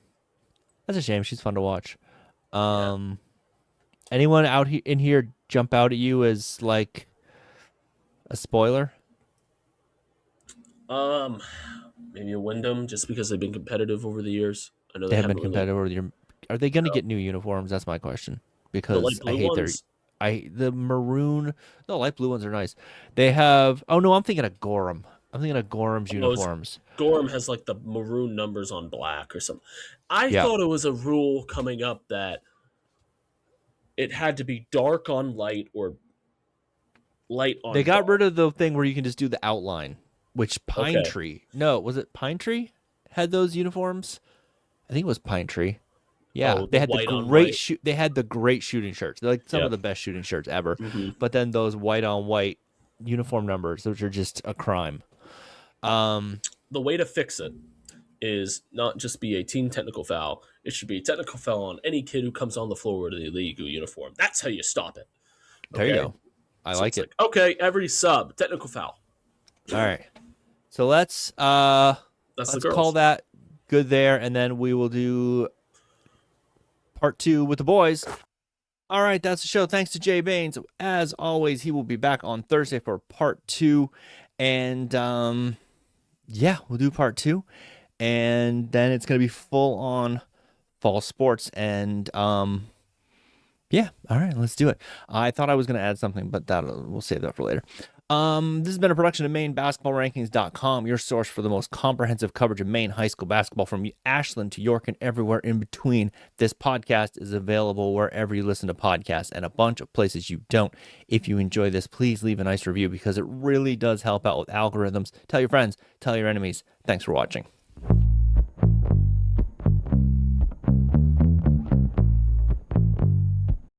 That's a shame. She's fun to watch. Anyone out in here jump out at you as a spoiler? Maybe a Wyndham, just because they've been competitive over the years. I know they have been competitive over the year. Are they going to get new uniforms? That's my question. Because I hate the maroon. No, light blue ones are nice. They have. Oh no, I'm thinking of Gorham. I'm thinking of Gorham's uniforms. Gorham has the maroon numbers on black or something. I thought it was a rule coming up that it had to be dark on light or light on. They got rid of the thing where you can just do the outline. Which Pine Tree? No, was it Pine Tree? Had those uniforms? I think it was Pine Tree. Yeah, they had they had the great shooting shirts. They're some of the best shooting shirts ever. But then those white on white uniform numbers, which are just a crime. The way to fix it is not just be a team technical foul. It should be a technical foul on any kid who comes on the floor with a legal uniform. That's how you stop it. Okay? There you go. I like it. Okay, every sub, technical foul. All right. So let's call that good there, and then we will do part 2 with the boys. All right, that's the show. Thanks to Jay Baines. As always, he will be back on Thursday for part 2. And we'll do part 2. And then it's going to be full on fall sports. And all right, let's do it. I thought I was going to add something, but we'll save that for later. This has been a production of MaineBasketballRankings.com, your source for the most comprehensive coverage of Maine high school basketball from Ashland to York and everywhere in between. This podcast is available wherever you listen to podcasts and a bunch of places you don't. If you enjoy this, please leave a nice review because it really does help out with algorithms. Tell your friends, tell your enemies. Thanks for watching.